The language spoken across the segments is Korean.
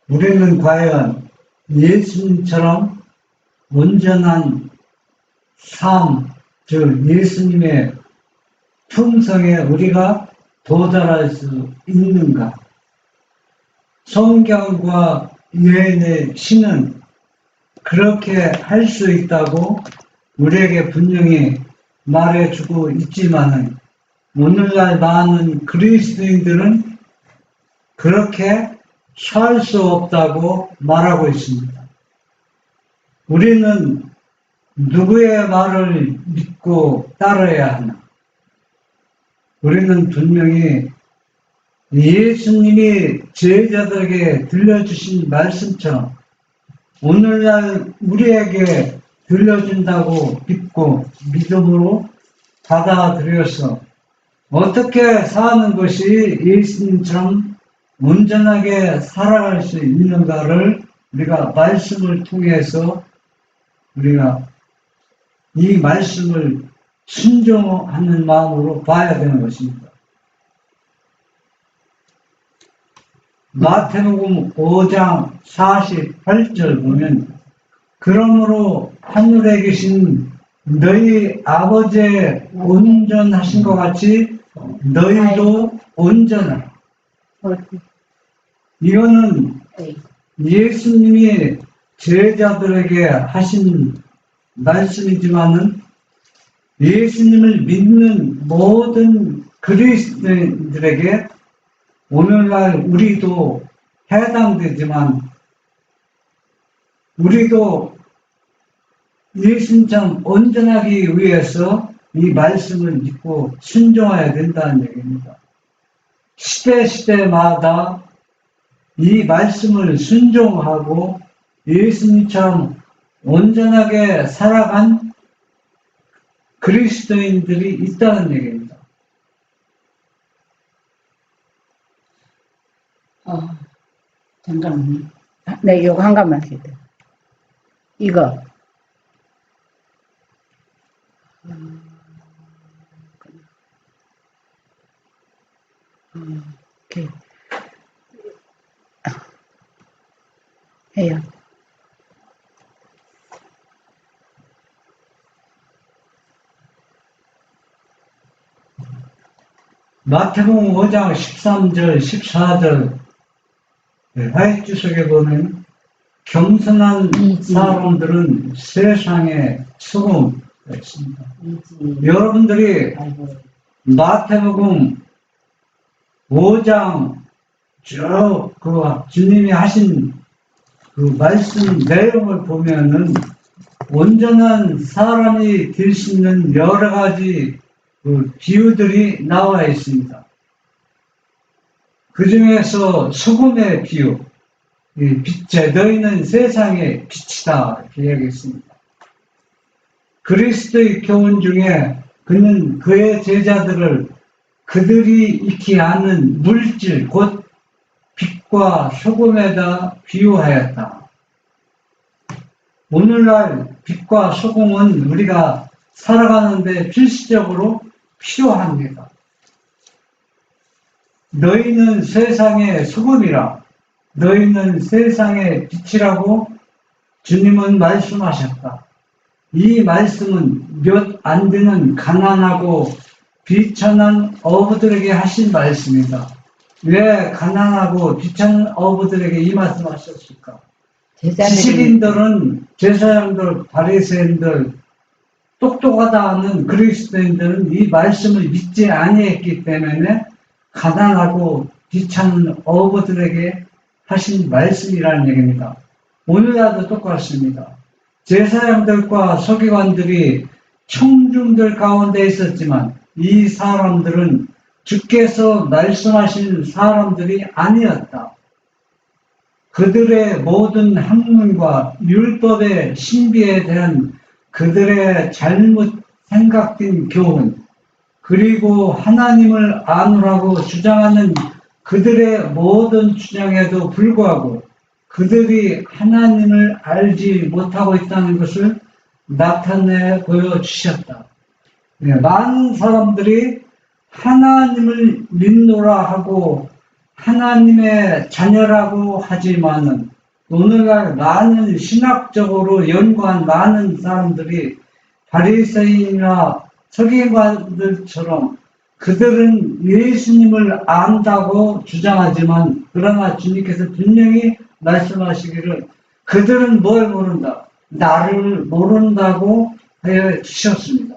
우리는 과연 예수님처럼 온전한 삶, 즉 예수님의 품성에 우리가 도달할 수 있는가? 성경과 유엔의 신은 그렇게 할 수 있다고 우리에게 분명히 말해주고 있지만은 오늘날 많은 그리스도인들은 그렇게 살 수 없다고 말하고 있습니다. 우리는 누구의 말을 믿고 따라야 하나? 우리는 분명히 예수님이 제자들에게 들려주신 말씀처럼 오늘날 우리에게 들려준다고 믿고 믿음으로 받아들여서 어떻게 사는 것이 예수님처럼 온전하게 살아갈 수 있는가를 우리가 말씀을 통해서 우리가 이 말씀을 순종하는 마음으로 봐야 되는 것입니다. 마태복음 5장 48절 보면 그러므로 하늘에 계신 너희 아버지의 온전하신 것 같이 너희도 온전하라. 이거는 예수님이 제자들에게 하신 말씀이지만은 예수님을 믿는 모든 그리스도인들에게 오늘날 우리도 해당되지만 우리도 예수님처럼 온전하기 위해서 이 말씀을 믿고 순종해야 된다는 얘기입니다. 시대마다 이 말씀을 순종하고 예수님처럼 온전하게 살아간 그리스도인들이 있다는 얘기입니다. 잠깐만요. 네, 이거 한 가만 해야 돼. 이거. 오케이. 해요. 마태복음 5장 13절, 14절 화해주석에 보면 겸손한 사람들은 세상의 소금가 있습니다. 여러분들이 마태복음 5장 쭉 그 주님이 하신 그 말씀 내용을 보면은 온전한 사람이 될 수 있는 여러 가지 그 비유들이 나와 있습니다. 그 중에서 소금의 비유, 빛에 너희는 세상의 빛이다 이렇게 이야기했습니다. 그리스도의 교훈 중에 그는 그의 제자들을 그들이 익히 아는 물질 곧 빛과 소금에다 비유하였다. 오늘날 빛과 소금은 우리가 살아가는데 필수적으로 필요합니다. 너희는 세상의 소금이라, 너희는 세상의 빛이라고 주님은 말씀하셨다. 이 말씀은 몇 안 되는 가난하고 비천한 어부들에게 하신 말씀이다. 왜 가난하고 비천한 어부들에게 이 말씀을 하셨을까? 지식인들은, 제사장들, 바리새인들, 똑똑하다 하는 그리스도인들은 이 말씀을 믿지 아니했기 때문에 가난하고 비천한 어부들에게 하신 말씀이라는 얘기입니다. 오늘날도 똑같습니다. 제사장들과 서기관들이 청중들 가운데 있었지만 이 사람들은 주께서 말씀하신 사람들이 아니었다. 그들의 모든 학문과 율법의 신비에 대한 그들의 잘못 생각된 교훈, 그리고 하나님을 아노라고 주장하는 그들의 모든 주장에도 불구하고 그들이 하나님을 알지 못하고 있다는 것을 나타내 보여주셨다. 많은 사람들이 하나님을 믿노라 하고 하나님의 자녀라고 하지만은 오늘날 많은 신학적으로 연구한 많은 사람들이 바리새인이나 서기관들처럼 그들은 예수님을 안다고 주장하지만 그러나 주님께서 분명히 말씀하시기를 그들은 뭘 모른다? 나를 모른다고 하여 주셨습니다.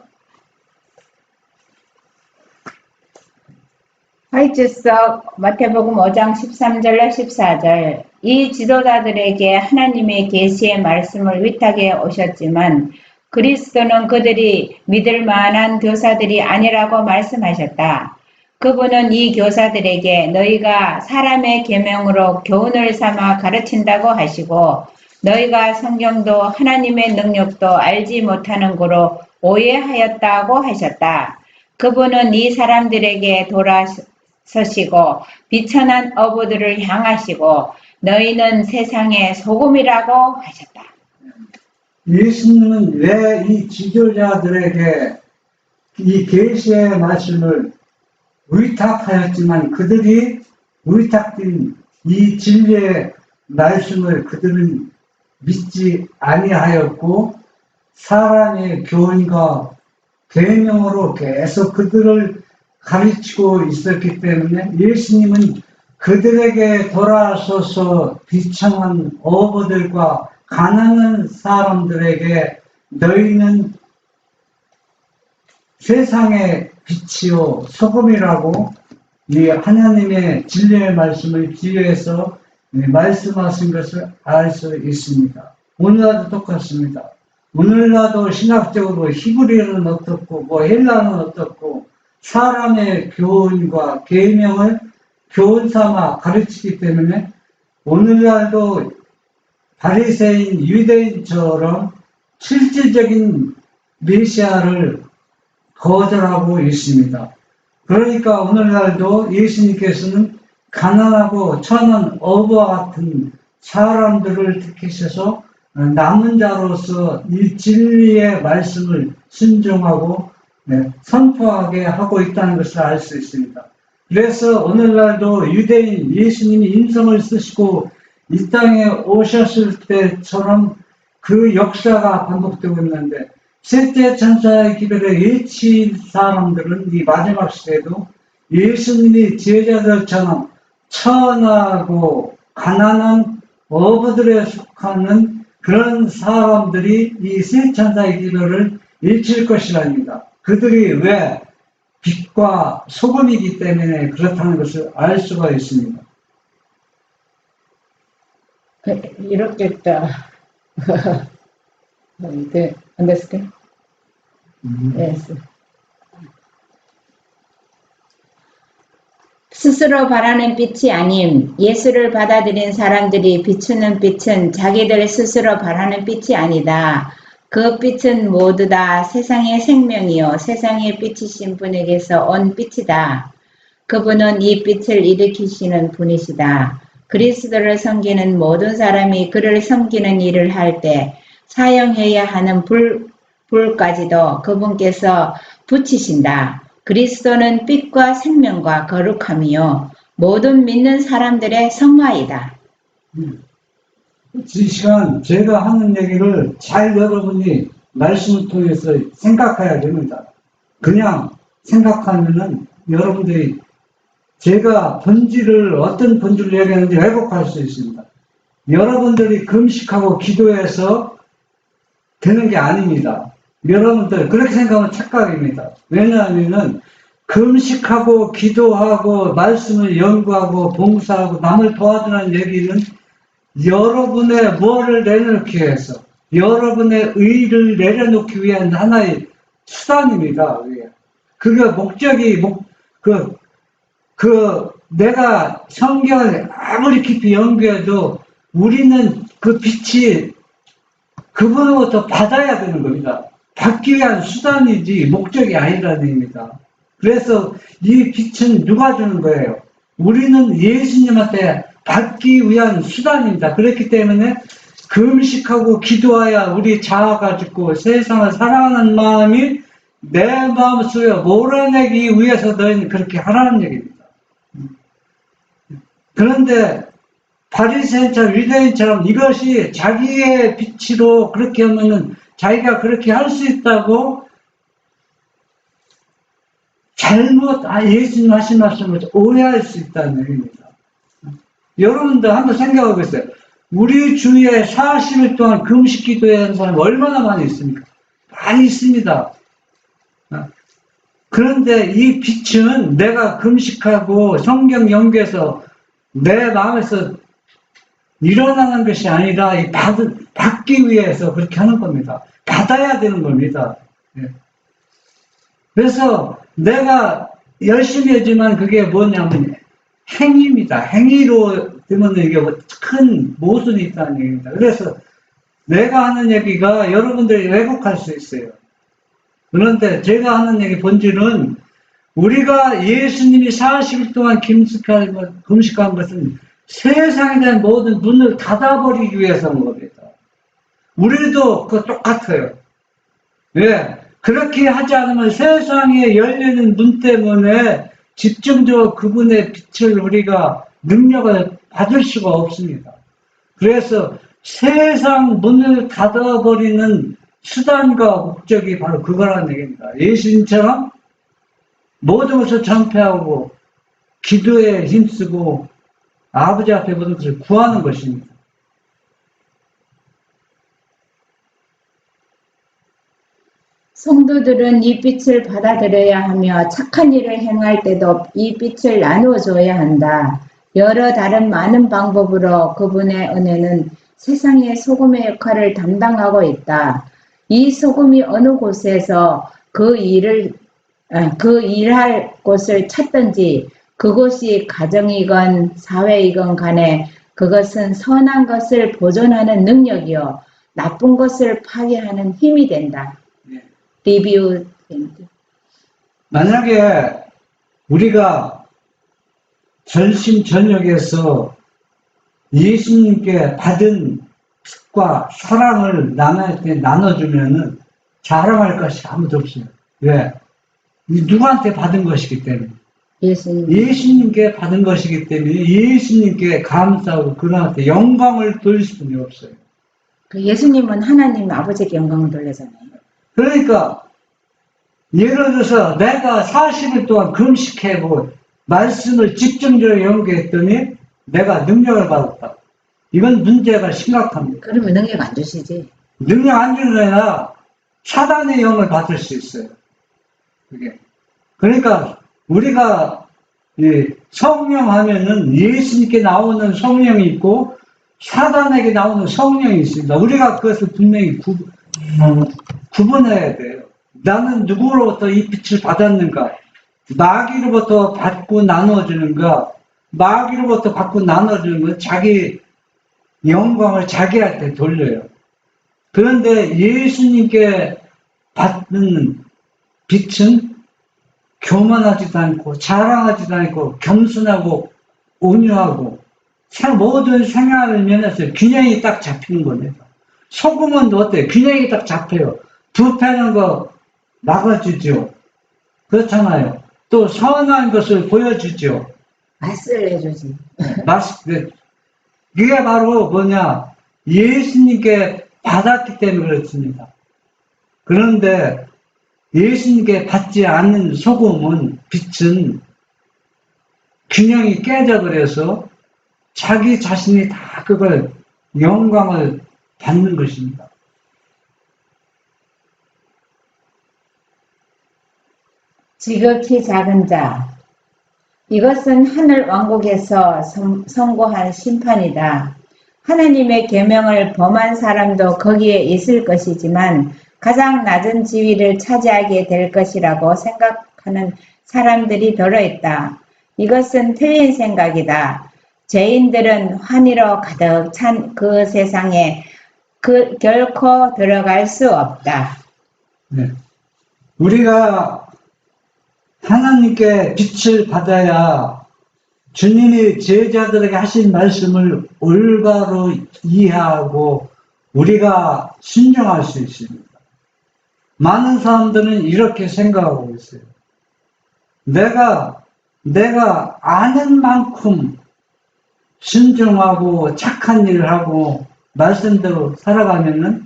화이트석 마태복음 5장 13절로 14절 이 지도자들에게 하나님의 계시의 말씀을 위탁해 오셨지만 그리스도는 그들이 믿을 만한 교사들이 아니라고 말씀하셨다. 그분은 이 교사들에게 너희가 사람의 계명으로 교훈을 삼아 가르친다고 하시고 너희가 성경도 하나님의 능력도 알지 못하는 거로 오해하였다고 하셨다. 그분은 이 사람들에게 돌아서시고 비천한 어부들을 향하시고 너희는 세상의 소금이라고 하셨다. 예수님은 왜 이 지도자들에게 이 계시의 말씀을 의탁하였지만 그들이 의탁된 이 진리의 말씀을 그들은 믿지 아니하였고 사람의 교훈과 계명으로 계속 그들을 가르치고 있었기 때문에 예수님은 그들에게 돌아서서 비참한 어부들과 가난한 사람들에게 너희는 세상의 빛이요 소금이라고 이 하나님의 진리의 말씀을 기회해서 말씀하신 것을 알 수 있습니다. 오늘날도 똑같습니다. 오늘날도 신학적으로 히브리어는 어떻고 뭐 헬라어는 어떻고 사람의 교훈과 계명을 교훈 삼아 가르치기 때문에 오늘날도 바리새인 유대인처럼 실질적인 메시아를 거절하고 있습니다. 그러니까 오늘날도 예수님께서는 가난하고 천한 어부와 같은 사람들을 택하셔서 남은 자로서 이 진리의 말씀을 순종하고 선포하게 하고 있다는 것을 알 수 있습니다. 그래서 오늘날도 유대인 예수님이 인성을 쓰시고 이 땅에 오셨을 때처럼 그 역사가 반복되고 있는데 셋째 천사의 기별에 예치인 사람들은 이 마지막 시대에도 예수님이 제자들처럼 천하고 가난한 어부들에 속하는 그런 사람들이 이 세 천사의 기별을 일칠 것이랍니다. 그들이 왜 빛과 소금이기 때문에 그렇다는 것을 알 수가 있습니다. 이렇겠다. 네, understand? Yes. 스스로 바라는 빛이 아님, 예수를 받아들인 사람들이 비추는 빛은 자기들 스스로 바라는 빛이 아니다. 그 빛은 모두 다 세상의 생명이요 세상의 빛이신 분에게서 온 빛이다. 그분은 이 빛을 일으키시는 분이시다. 그리스도를 섬기는 모든 사람이 그를 섬기는 일을 할 때 사용해야 하는 불까지도 그분께서 붙이신다. 그리스도는 빛과 생명과 거룩함이요 모든 믿는 사람들의 성화이다. 이 시간 제가 하는 얘기를 잘 여러분이 말씀을 통해서 생각해야 됩니다. 그냥 생각하면은 여러분들이 제가 본질을 어떤 본질을 얘기하는지 왜곡할 수 있습니다. 여러분들이 금식하고 기도해서 되는 게 아닙니다. 여러분들 그렇게 생각하면 착각입니다. 왜냐하면은 금식하고 기도하고 말씀을 연구하고 봉사하고 남을 도와주는 얘기는 여러분의 뭐를 내려놓기 위해서 여러분의 의를 내려놓기 위한 하나의 수단입니다. 그게 목적이 내가 성경을 아무리 깊이 연구해도 우리는 그 빛이 그분으로부터 받아야 되는 겁니다. 받기 위한 수단이지 목적이 아니라는 얘기입니다. 그래서 이 빛은 누가 주는 거예요? 우리는 예수님한테 받기 위한 수단입니다. 그렇기 때문에 금식하고 기도하여 우리 자아가지고 세상을 사랑하는 마음이 내 마음속에 몰아내기 위해서 너희는 그렇게 하라는 얘기입니다. 그런데 바리새인처럼 유대인처럼 이것이 자기의 빛으로 그렇게 하면은 자기가 그렇게 할 수 있다고 잘못 예수님 하신 말씀을 오해할 수 있다는 얘기입니다. 여러분들 한번 생각해 보세요. 우리 주위에 40일 동안 금식 기도하는 사람이 얼마나 많이 있습니까? 많이 있습니다. 그런데 이 빛은 내가 금식하고 성경 연구해서 내 마음에서 일어나는 것이 아니라 받기 위해서 그렇게 하는 겁니다. 받아야 되는 겁니다. 그래서 내가 열심히 하지만 그게 뭐냐면 행위입니다. 행위로 되면 이게 큰 모순이 있다는 얘기입니다. 그래서 내가 하는 얘기가 여러분들이 왜곡할 수 있어요. 그런데 제가 하는 얘기 본질은 우리가 예수님이 40일 동안 금식한 것은 세상에 대한 모든 문을 닫아버리기 위해서 한 겁니다. 우리도 그거 똑같아요. 왜? 그렇게 하지 않으면 세상에 열리는 문 때문에 집중적으로 그분의 빛을 우리가 능력을 받을 수가 없습니다. 그래서 세상 문을 닫아버리는 수단과 목적이 바로 그거라는 얘기입니다. 예수님처럼 모든 것을 전폐하고 기도에 힘쓰고 아버지 앞에 모든 것을 구하는 것입니다. 성도들은 이 빛을 받아들여야 하며 착한 일을 행할 때도 이 빛을 나누어 줘야 한다. 여러 다른 많은 방법으로 그분의 은혜는 세상의 소금의 역할을 담당하고 있다. 이 소금이 어느 곳에서 그 일할 곳을 찾든지 그곳이 가정이건 사회이건 간에 그것은 선한 것을 보존하는 능력이요 나쁜 것을 파괴하는 힘이 된다. 리뷰. 만약에 우리가 전심전력에서 예수님께 받은 뜻과 사랑을 남한테 나눠주면은 자랑할 것이 아무도 없어요. 왜? 누구한테 받은 것이기 때문에. 예수님께 받은 것이기 때문에 예수님께 감사하고 그분한테 영광을 돌릴 수는 없어요. 그 예수님은 하나님 아버지께 영광을 돌리잖아요. 그러니까 예를 들어서 내가 40일 동안 금식하고 말씀을 집중적으로 연구했더니 내가 능력을 받았다. 이건 문제가 심각합니다. 그러면 능력 안 주시지. 능력 안 주려야 사단의 영을 받을 수 있어요. 그게. 그러니까 우리가 성령 하면은 예수님께 나오는 성령이 있고 사단에게 나오는 성령이 있습니다. 우리가 그것을 분명히 구분해야 돼요. 나는 누구로부터 이 빛을 받았는가? 마귀로부터 받고 나눠주는가? 마귀로부터 받고 나눠주는 건 자기 영광을 자기한테 돌려요. 그런데 예수님께 받는 빛은 교만하지도 않고 자랑하지도 않고 겸손하고 온유하고 모든 생활 면에서 균형이 딱 잡히는 겁니다. 소금은 어때요? 균형이 딱 잡혀요. 부패하는 거 막아주죠. 그렇잖아요. 또 선한 것을 보여주죠. 맛을 내주지. 이게 바로 뭐냐? 예수님께 받았기 때문에 그렇습니다. 그런데 예수님께 받지 않는 소금은, 빛은 균형이 깨져버려서 자기 자신이 다 그걸 영광을 받는 것입니다. 지극히 작은 자. 이것은 하늘 왕국에서 선고한 심판이다. 하나님의 계명을 범한 사람도 거기에 있을 것이지만 가장 낮은 지위를 차지하게 될 것이라고 생각하는 사람들이 더러있다. 이것은 틀린 생각이다. 죄인들은 환희로 가득 찬 그 세상에 결코 들어갈 수 없다. 네. 우리가 하나님께 빛을 받아야 주님이 제자들에게 하신 말씀을 올바로 이해하고 우리가 순종할 수 있습니다. 많은 사람들은 이렇게 생각하고 있어요. 내가 아는 만큼 순종하고 착한 일을 하고 말씀대로 살아가면은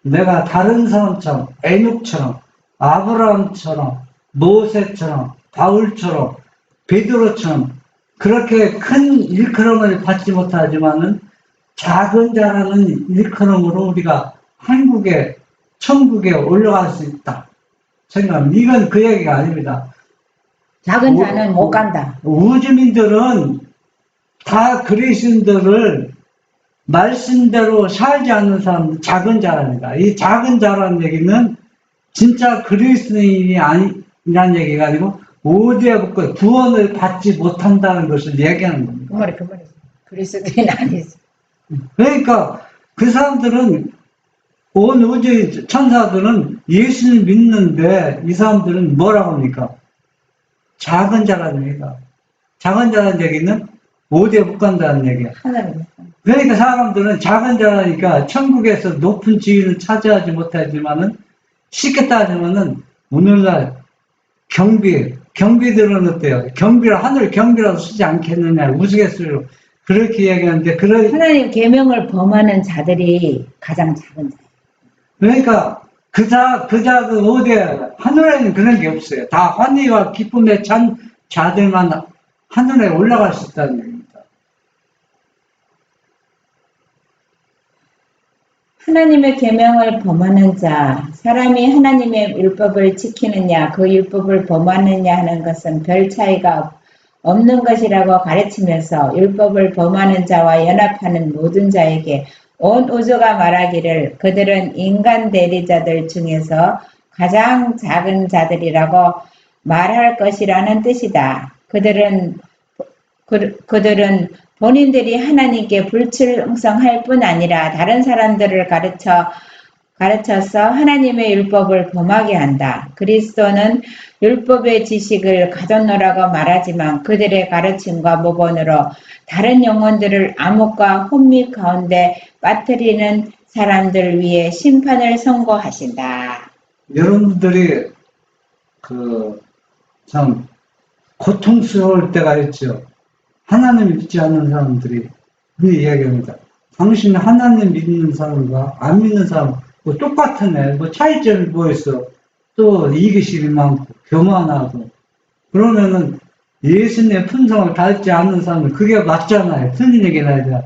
내가 다른 사람처럼 에녹처럼 아브라함처럼 모세처럼 바울처럼 베드로처럼 그렇게 큰 일컬음을 받지 못하지만은 작은 자라는 일컬음으로 우리가 한국에 천국에 올라갈 수 있다 생각합니다. 이건 그 얘기가 아닙니다. 작은 자는 못 간다. 우주민들은 다 그리스도인들을 말씀대로 살지 않는 사람은 작은 자랍니다. 이 작은 자라는 얘기는 진짜 그리스도인이 아니라는 얘기가 아니고 오디에 붙고 구원을 받지 못한다는 것을 얘기하는 겁니다. 그 말이. 그리스도인 아니지. 그러니까 그 사람들은 온 우주의 천사들은 예수를 믿는데 이 사람들은 뭐라고 합니까? 작은 자라는 얘기가. 작은 자라는 얘기는 오디에 못 간다는 얘기야. 하나님. 그러니까 사람들은 작은 자라니까 천국에서 높은 지위를 차지하지 못하지만은 쉽게 따지면은 오늘날 경비들은 어때요? 하늘 경비라도 쓰지 않겠느냐 우스갯소리로 그렇게 이야기하는데 하나님 계명을 범하는 자들이 가장 작은 자. 그러니까 그 어디에 하늘에는 그런 게 없어요. 다 환희와 기쁨에 찬 자들만 하늘에 올라갈 수 있다는 얘기입니다. 하나님의 계명을 범하는 자, 사람이 하나님의 율법을 지키느냐, 그 율법을 범하느냐 하는 것은 별 차이가 없는 것이라고 가르치면서 율법을 범하는 자와 연합하는 모든 자에게 온 우주가 말하기를 그들은 인간 대리자들 중에서 가장 작은 자들이라고 말할 것이라는 뜻이다. 그들은 본인들이 하나님께 불충성할 뿐 아니라 다른 사람들을 가르쳐서 하나님의 율법을 범하게 한다. 그리스도는 율법의 지식을 가졌노라고 말하지만 그들의 가르침과 모본으로 다른 영혼들을 암흑과 혼미 가운데 빠뜨리는 사람들 위해 심판을 선고하신다. 여러분들이 참 고통스러울 때가 있죠. 하나님 믿지 않는 사람들이 그 이야기합니다. 당신 하나님 믿는 사람과 안 믿는 사람 뭐 똑같은 애, 뭐 차이점이 뭐 있어? 또 이기심이 많고 교만하고 그러면은 예수님의 품성을 닮지 않는 사람은 그게 맞잖아요. 틀린 얘기는 아니라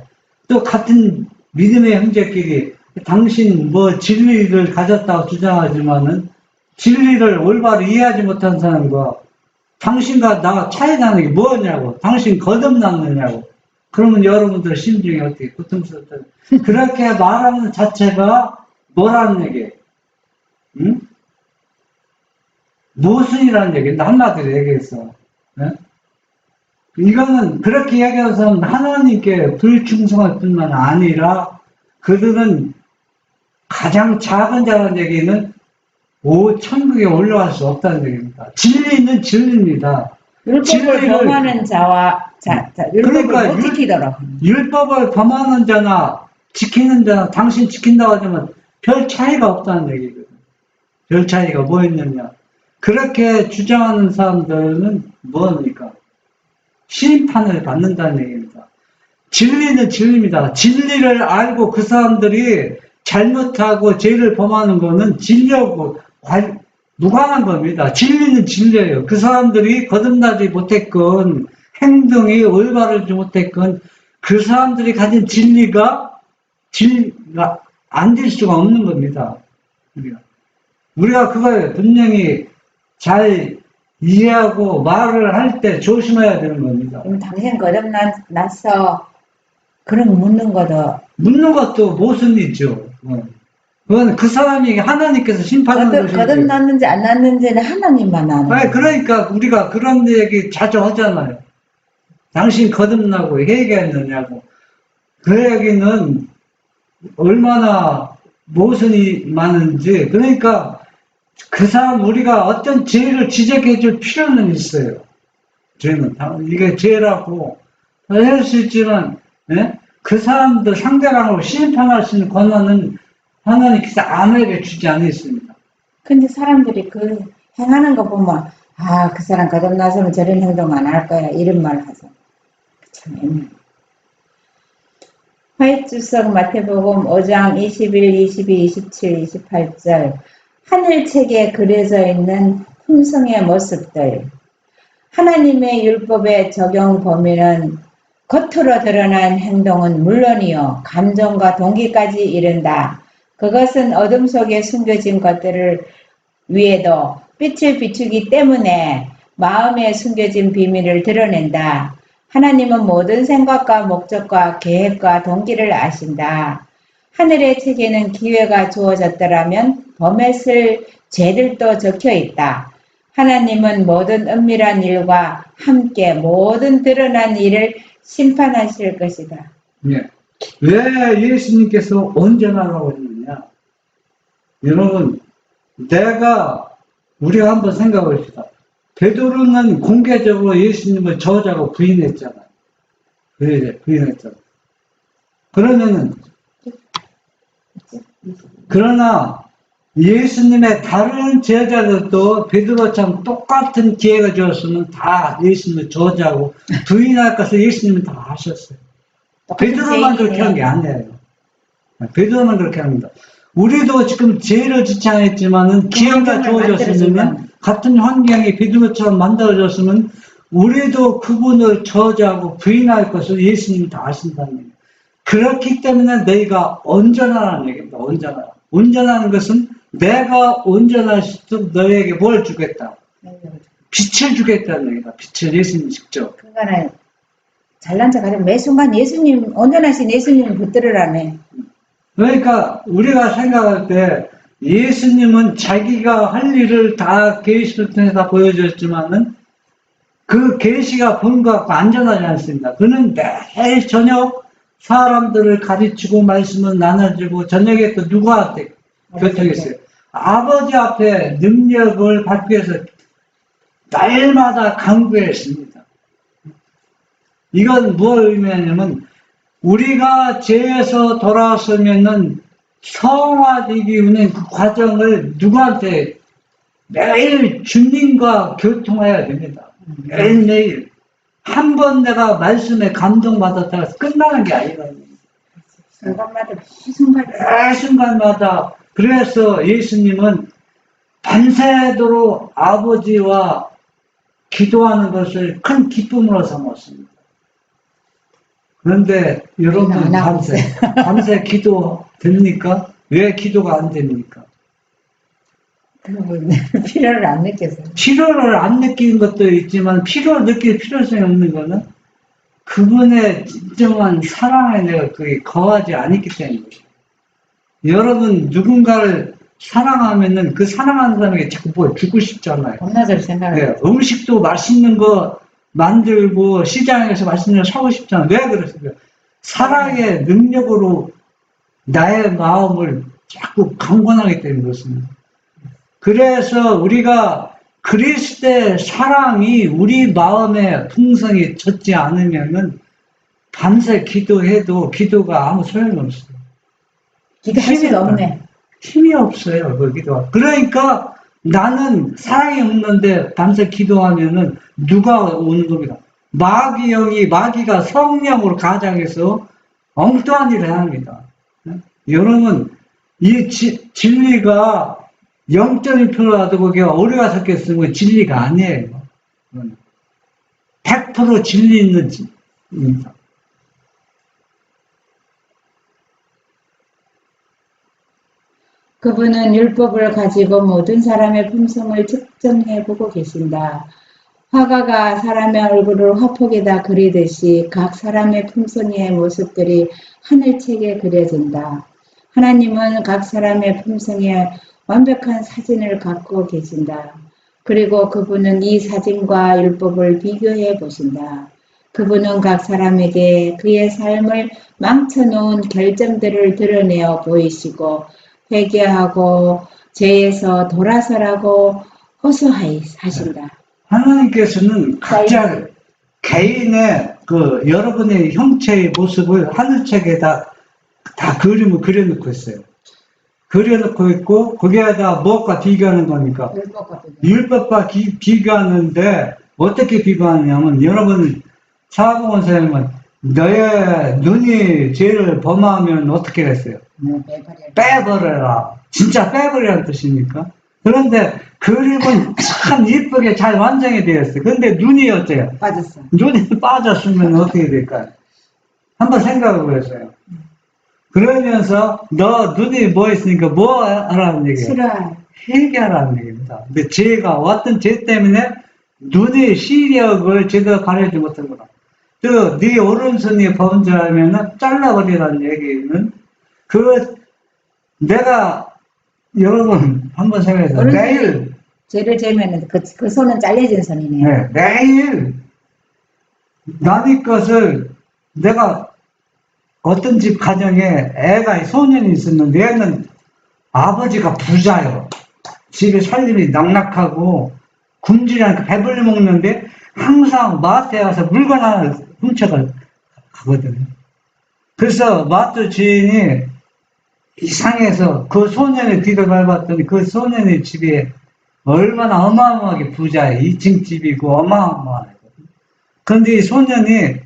또 같은 믿음의 형제끼리 당신 뭐 진리를 가졌다고 주장하지만은 진리를 올바로 이해하지 못한 사람과 당신과 나 차이 나는 게 뭐냐고. 당신 거듭났느냐고. 그러면 여러분들 심중이 어떻게 고통스럽다. 그렇게 말하는 자체가 뭐라는 얘기예요? 응? 모순이라는 얘기인데 한마디로 얘기했어. 네? 이거는 그렇게 얘기하는 사람은 하나님께 불충성할 뿐만 아니라 그들은 가장 작은 자라는 얘기는 천국에 올라갈 수 없다는 얘기입니다. 진리는 진리입니다. 율법을 범하는 자와 율법을 그러니까 못 지키도록. 율법을 범하는 자나 지키는 자나 당신 지킨다고 하지만 별 차이가 없다는 얘기거든요. 별 차이가 뭐 있느냐. 그렇게 주장하는 사람들은 뭐합니까? 심판을 받는다는 얘기입니다. 진리는 진리입니다. 진리를 알고 그 사람들이 잘못하고 죄를 범하는 거는 진리하고 무관한 겁니다. 진리는 진리예요. 그 사람들이 거듭나지 못했건 행동이 올바르지 못했건 그 사람들이 가진 진리가 안 될 수가 없는 겁니다. 우리가 그걸 분명히 잘 이해하고 말을 할 때 조심해야 되는 겁니다. 그럼 당신 거듭났어. 그런 묻는 것도 모순이죠. 그건 그 사람이 하나님께서 심판하는 것이죠. 거듭났는지 안 났는지는 하나님만 아는. 아니, 그러니까 우리가 그런 얘기 자주 하잖아요. 당신 거듭나고 회개했느냐고. 그 얘기는 얼마나 모순이 많은지. 그러니까 그 사람 우리가 어떤 죄를 지적해 줄 필요는 있어요. 죄는 이게 죄라고 할 수 있지만 그 사람들 상대방으로 심판할 수 있는 권한은 하나님께서 아무에게 주지 않으십니다. 근데 사람들이 그 행하는 거 보면 그 사람 거듭나서는 저런 행동 안 할 거야 이런 말 하죠. 참 애매해. 화이트석 마태복음 5장 21, 22, 27, 28절 하늘책에 그려져 있는 품성의 모습들. 하나님의 율법의 적용 범위는 겉으로 드러난 행동은 물론이요 감정과 동기까지 이른다. 그것은 어둠 속에 숨겨진 것들을 위에도 빛을 비추기 때문에 마음에 숨겨진 비밀을 드러낸다. 하나님은 모든 생각과 목적과 계획과 동기를 아신다. 하늘의 책에는 기회가 주어졌더라면 범했을 죄들도 적혀 있다. 하나님은 모든 은밀한 일과 함께 모든 드러난 일을 심판하실 것이다. 예. 왜 예수님께서 언제나라고 했느냐? 여러분, 우리가 한번 생각해 봅시다. 베드로는 공개적으로 예수님을 저자고 부인했잖아요. 부인했잖아요. 그러나 예수님의 다른 제자들도 베드로처럼 똑같은 기회가 주었으면 다 예수님을 저자고 부인할 것을 예수님은 다 하셨어요. 베드로만 그렇게 한 게 아니에요. 베드로만 그렇게 합니다. 우리도 지금 죄를 지창했지만은 기회가 주어졌으면 같은 환경이 베드로처럼 만들어졌으면 우리도 그분을 저주하고 부인할 것을 예수님이 다 아신다는 얘기예요. 그렇기 때문에 너희가 온전하라는 얘기입니다. 온전하는 것은 내가 온전할 수 있도록 너희에게 뭘 주겠다? 빛을 주겠다는 얘기다. 빛을 예수님이 직접. 그거는 잘난 척 하면 매 순간 예수님, 온전하신 예수님을 붙들으라네. 그러니까 우리가 생각할 때 예수님은 자기가 할 일을 다 계시를 통해서 보여줬지만은 그 계시가 본 것 같고 안전하지 않습니다. 그는 매일 저녁 사람들을 가르치고 말씀을 나눠주고 저녁에 또 누구한테 교통했어요? 아버지 앞에 능력을 받기 위해서 날마다 강구했습니다. 이건 무엇을 의미하냐면 우리가 죄에서 돌아왔으면은 성화되기 위한 그 과정을 누구한테 매일 주님과 교통해야 됩니다. 매일매일. 한 번 내가 말씀에 감동받았다가 끝나는 게 아니거든요. 순간마다. 그래서 예수님은 밤새도록 아버지와 기도하는 것을 큰 기쁨으로 삼았습니다. 그런데 여러분 밤새 기도 됩니까? 왜 기도가 안 됩니까? 필요를 안 느껴서요. 필요를 안 느끼는 것도 있지만 필요를 느낄 필요성이 없는 거는 그분의 진정한 사랑에 내가 그게 거하지 않기 때문이에요. 여러분 누군가를 사랑하면은 그 사랑하는 사람에게 자꾸 뭘 주고 싶잖아요. 겁나들 생각해요. 네, 음식도 맛있는 거 만들고 시장에서 맛있는 거 사고 싶잖아요. 왜 그랬어요? 사랑의 능력으로 나의 마음을 자꾸 강권하기 때문에 그렇습니다. 그래서 우리가 그리스도의 사랑이 우리 마음의 풍성이 젖지 않으면은 밤새 기도해도 기도가 아무 소용이 없어요. 기도할 수가 없네. 힘이 없어요, 그 기도가. 그러니까 나는 사랑이 없는데 밤새 기도하면은 누가 오는 겁니다. 마귀가 성령으로 가장해서 엉뚱한 일을 합니다. 여러분, 이 진리가 0.1%라도 그게 오류가 섞였으면 진리가 아니에요. 100% 진리 있는 진리입니다. 그분은 율법을 가지고 모든 사람의 품성을 측정해 보고 계신다. 화가가 사람의 얼굴을 화폭에다 그리듯이 각 사람의 품성의 모습들이 하늘책에 그려진다. 하나님은 각 사람의 품성에 완벽한 사진을 갖고 계신다. 그리고 그분은 이 사진과 율법을 비교해 보신다. 그분은 각 사람에게 그의 삶을 망쳐놓은 결점들을 드러내어 보이시고 회개하고 죄에서 돌아서라고 호소하신다. 하나님께서는 각자 개인의 여러분의 형체의 모습을 하늘책에다 다 그림을 그려놓고 있어요. 그려놓고 있고 거기에다 무엇과 비교하는 겁니까? 율법과 비교하는데 어떻게 비교하냐면 여러분 사복원 선생님은 너의 눈이 죄를 범하면 어떻게 했어요? 빼버려라. 진짜 빼버리라는 뜻입니까? 그런데 그림은 참 이쁘게 잘 완성이 되었어요. 그런데 눈이 어때요? 빠졌어. 눈이 빠졌으면 어떻게 될까요? 한번 생각해 보세요. 그러면서 너 눈이 뭐 있으니까 뭐 하라는 얘기예요? 싫어. 회개하라는 얘기입니다. 근데 죄가 어떤 죄 때문에 눈의 시력을 제대로 가려지 못한 거다. 네 오른손이 범죄하면은 잘라버리라는 얘기는 내가 여러분 한번 생각해서 내일 죄를 지으면 그 손은 잘려진 손이네. 내일 남의 것을 내가 어떤 집 가정에 애가 소년이 있었는데 얘는 아버지가 부자요. 집에 살림이 낙낙하고 굶주리니까 배불리 먹는데 항상 마트에 가서 물건 하나 훔쳐가 가거든요. 그래서 마트 주인이 이상해서 그 소년의 뒤를 밟았더니 그 소년의 집에 얼마나 어마어마하게 부자예요. 2층 집이고 어마어마하거든요. 그런데 이 소년이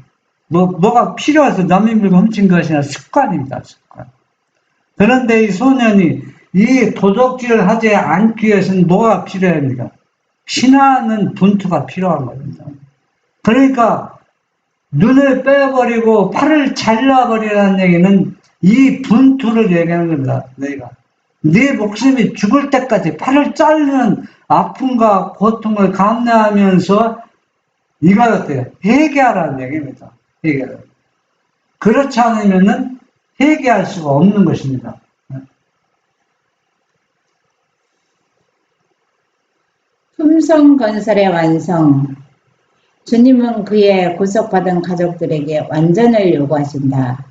뭐가 필요해서 남의 물건 훔친 것이 아니라 습관입니다. 습관. 그런데 이 소년이 이 도둑질을 하지 않기 위해서는 뭐가 필요합니까? 피나는 분투가 필요한 겁니다. 그러니까 눈을 빼버리고 팔을 잘라버리라는 얘기는 이 분투를 얘기하는 겁니다. 너희가 네 목숨이 죽을 때까지 팔을 자르는 아픔과 고통을 감내하면서 이걸 어때요? 회개하라는 얘기입니다. 회개하라. 그렇지 않으면은 회개할 수가 없는 것입니다. 품성 건설의 완성. 주님은 그의 구속받은 가족들에게 완전을 요구하신다.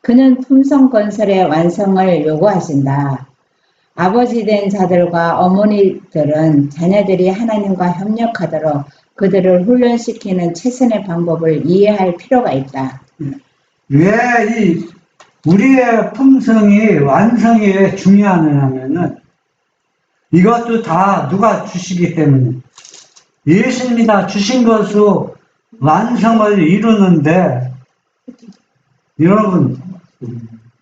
그는 품성 건설의 완성을 요구하신다. 아버지 된 자들과 어머니들은 자녀들이 하나님과 협력하도록 그들을 훈련시키는 최선의 방법을 이해할 필요가 있다. 왜 우리의 품성이 완성이 왜 중요하냐면은 이것도 다 누가 주시기 때문에 예수님이 다 주신 것으로 완성을 이루는데 여러분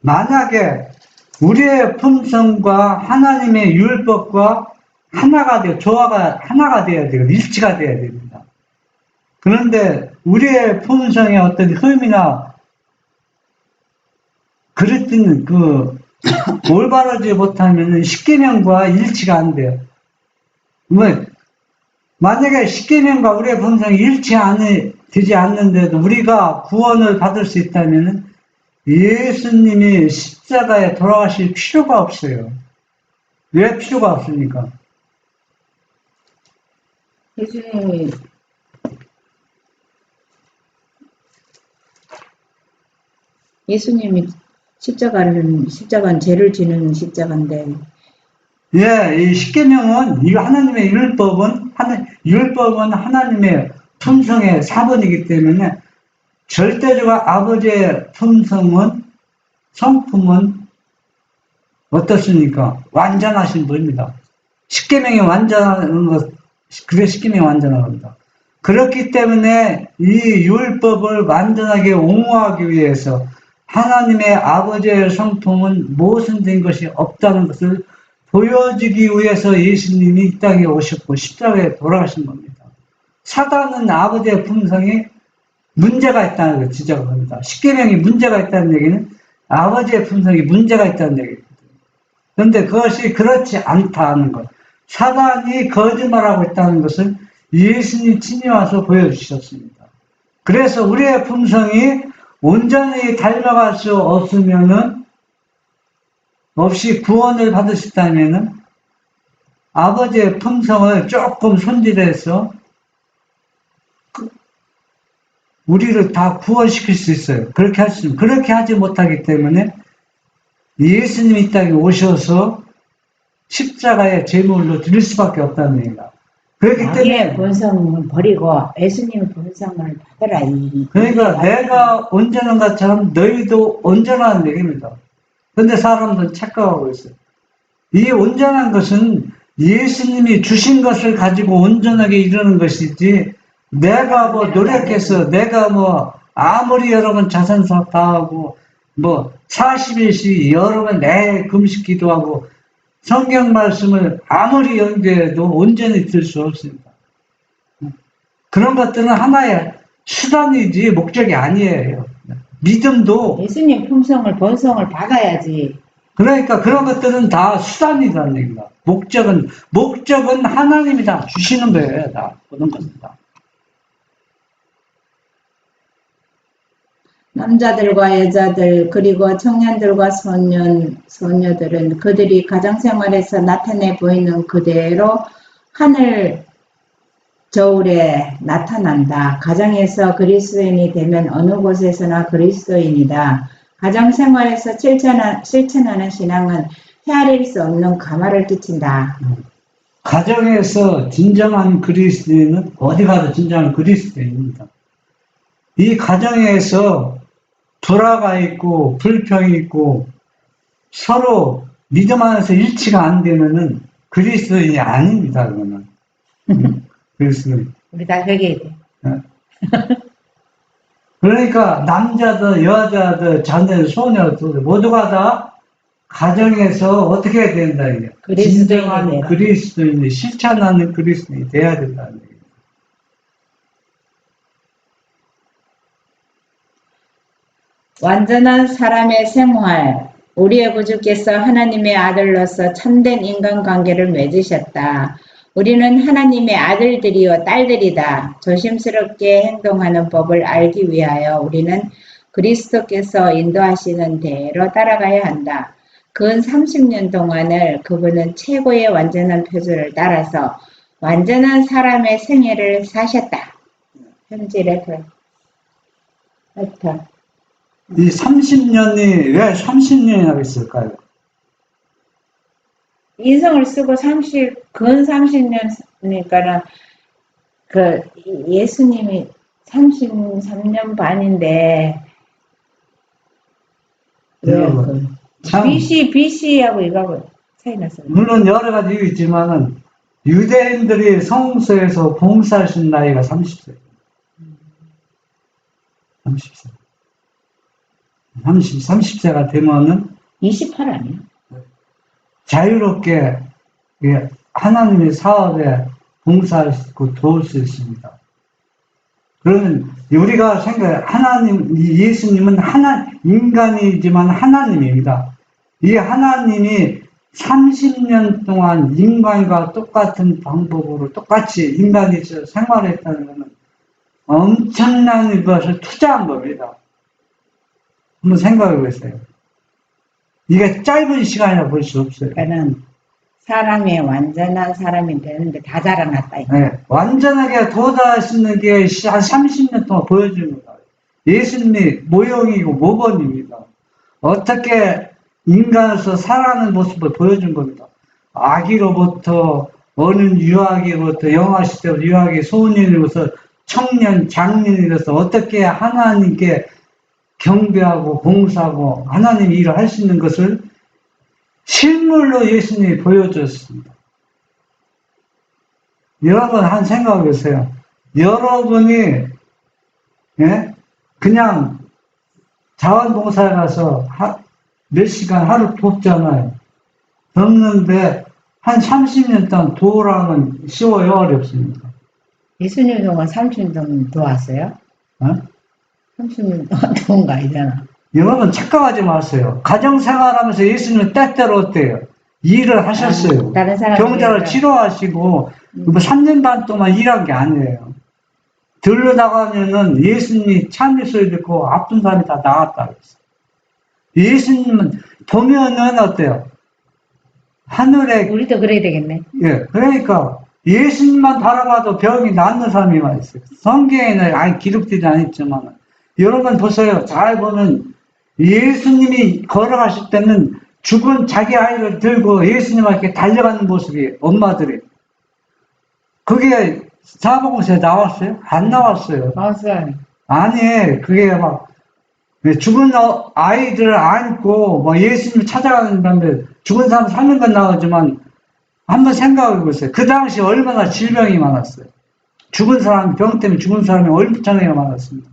만약에 우리의 품성과 하나님의 율법과 하나가 되어 조화가 하나가 되어야 돼요. 일치가 되어야 됩니다. 그런데 우리의 품성의 어떤 흠이나 그릇된 올바르지 못하면 십계명과 일치가 안 돼요. 만약에 십계명과 우리의 품성이 되지 않는데도 우리가 구원을 받을 수 있다면 예수님이 십자가에 돌아가실 필요가 없어요. 왜 필요가 없습니까? 예수님이 십자가는 죄를 지는 십자가인데. 이 십계명은 이 하나님의 율법은 하나님의 품성의 사본이기 때문에 절대적으로 아버지의 성품은 어떻습니까? 완전하신 분입니다. 십계명이 완전한 것, 그게 십계명이 완전한 겁니다. 그렇기 때문에 이 율법을 완전하게 옹호하기 위해서 하나님의 아버지의 성품은 모순된 것이 없다는 것을 보여주기 위해서 예수님이 이 땅에 오셨고 십자가에 돌아가신 겁니다. 사단은 아버지의 품성이 문제가 있다는 걸 지적합니다. 십계명이 문제가 있다는 얘기는 아버지의 품성이 문제가 있다는 얘기입니다. 그런데 그것이 그렇지 않다는 것. 사단이 거짓말하고 있다는 것을 예수님 친히 와서 보여주셨습니다. 그래서 우리의 품성이 온전히 닮아갈 수 없이 구원을 받을 수 있다면은 아버지의 품성을 조금 손질해서 우리를 다 구원시킬 수 있어요. 그렇게 하지 못하기 때문에 예수님이 이 땅에 오셔서 십자가의 제물로 드릴 수밖에 없다는 얘기다. 그렇기 때문에 본성을 버리고 예수님의 본성을 받으라. 그러니까 내가 온전한 것처럼 너희도 온전한 얘기입니다. 그런데 사람들은 착각하고 있어요. 이 온전한 것은 예수님이 주신 것을 가지고 온전하게 이루는 것이지 내가 노력해서 내가 아무리 여러분 자선사업 다 하고, 뭐, 40일씩 여러 번 매 금식 기도하고, 성경 말씀을 아무리 연구해도 온전히 들 수 없습니다. 그런 것들은 하나의 수단이지 목적이 아니에요. 믿음도, 예수님 품성을 본성을 받아야지. 그러니까 그런 것들은 다 수단이라는 얘기다. 목적은 하나님이 다 주시는 거예요. 다. 모든 것은 다. 남자들과 여자들 그리고 청년들과 소녀들은 그들이 가정생활에서 나타내 보이는 그대로 하늘 저울에 나타난다. 가정에서 그리스도인이 되면 어느 곳에서나 그리스도인이다. 가정생활에서 실천하는 신앙은 헤아릴 수 없는 감화를 끼친다. 가정에서 진정한 그리스도인은 어디 가도 진정한 그리스도인입니다. 이 가정에서 불화가 있고 불평이 있고 서로 믿음 안에서 일치가 안 되면은 그리스도인이 아닙니다. 그거는. 그리스도인. 우리 다 회개해야 돼. 그러니까 남자들, 여자들, 자녀들, 소녀들 모두가 다 가정에서 어떻게 해야 된다 이게. 그리스도인이 진정한 되라. 그리스도인이 실천하는 그리스도인이 돼야 된다는 얘기예요. 완전한 사람의 생활. 우리의 구주께서 하나님의 아들로서 참된 인간관계를 맺으셨다. 우리는 하나님의 아들들이요 딸들이다. 조심스럽게 행동하는 법을 알기 위하여 우리는 그리스도께서 인도하시는 대로 따라가야 한다. 근 30년 동안을 그분은 최고의 완전한 표준을 따라서 완전한 사람의 생애를 사셨다. 현지 레터. 이 30년이 왜 30년이라고 했을까요? 인성을 쓰고 근 30년이니까는 그 예수님이 33년 반인데 여러분, 참 BC하고 이거하고 차이 났어요. 물론 여러 가지 이유 있지만은 유대인들이 성소에서 봉사하신 나이가 30세. 30세가 되면은 28 아니야? 자유롭게 하나님의 사업에 봉사할 수 있고 도울 수 있습니다. 그러면 우리가 예수님은 인간이지만 하나님입니다. 이 하나님이 30년 동안 인간과 똑같은 방법으로 똑같이 인간이 생활했다는 것은 엄청난 것을 투자한 겁니다. 한번 생각해 보세요. 이게 짧은 시간이라 볼 수 없어요. 그러니까는 사람이 완전한 사람이 되는데 다 자라났다. 네, 완전하게 도달하시는 게 한 30년 동안 보여줍니다. 예수님이 모형이고 모범입니다. 어떻게 인간으로서 살아가는 모습을 보여준 겁니다. 아기로부터 어린 유아기로부터 영아시대부터 유아기 소년으로서 청년 장년으로서 어떻게 하나님께 경배하고 봉사하고 하나님 일을 할 수 있는 것을 실물로 예수님이 보여줬습니다. 여러분 한 생각해 보세요. 여러분이 그냥 자원봉사에 가서 몇 시간 하루 돕잖아요. 돕는데 한 30년 동안 도우라면 쉬워요, 어렵습니까? 예수님 동안 30년 동안 도왔어요? 30년 동안 도운 거 아니잖아. 여러분 착각하지 마세요. 가정생활하면서 예수님은 때때로 어때요? 일을 하셨어요. 다른 사람 병자를 치료하시고 뭐 3년 반 동안 일한 게 아니에요. 들러 나가면은 예수님이 찬미 소리 듣고 아픈 사람이 다 나았다 그랬어요. 예수님은 보면은 어때요? 하늘에 우리도 그래야 되겠네. 예, 그러니까 예수님만 바라봐도 병이 낫는 사람이 많이 있어요. 성경에는 기록되지 않았지만 여러분 보세요. 잘 보면 예수님이 걸어가실 때는 죽은 자기 아이를 들고 예수님한테 달려가는 모습이 엄마들이 그게 사복음서에 나왔어요? 안 나왔어요. 맞아요. 아니 그게 막 죽은 아이들을 안고 뭐 예수님 찾아가는 다음에 죽은 사람 사는 건 나오지만 한번 생각해 보세요. 그 당시 얼마나 질병이 많았어요. 죽은 사람 병 때문에 죽은 사람이 얼마나 많았습니다.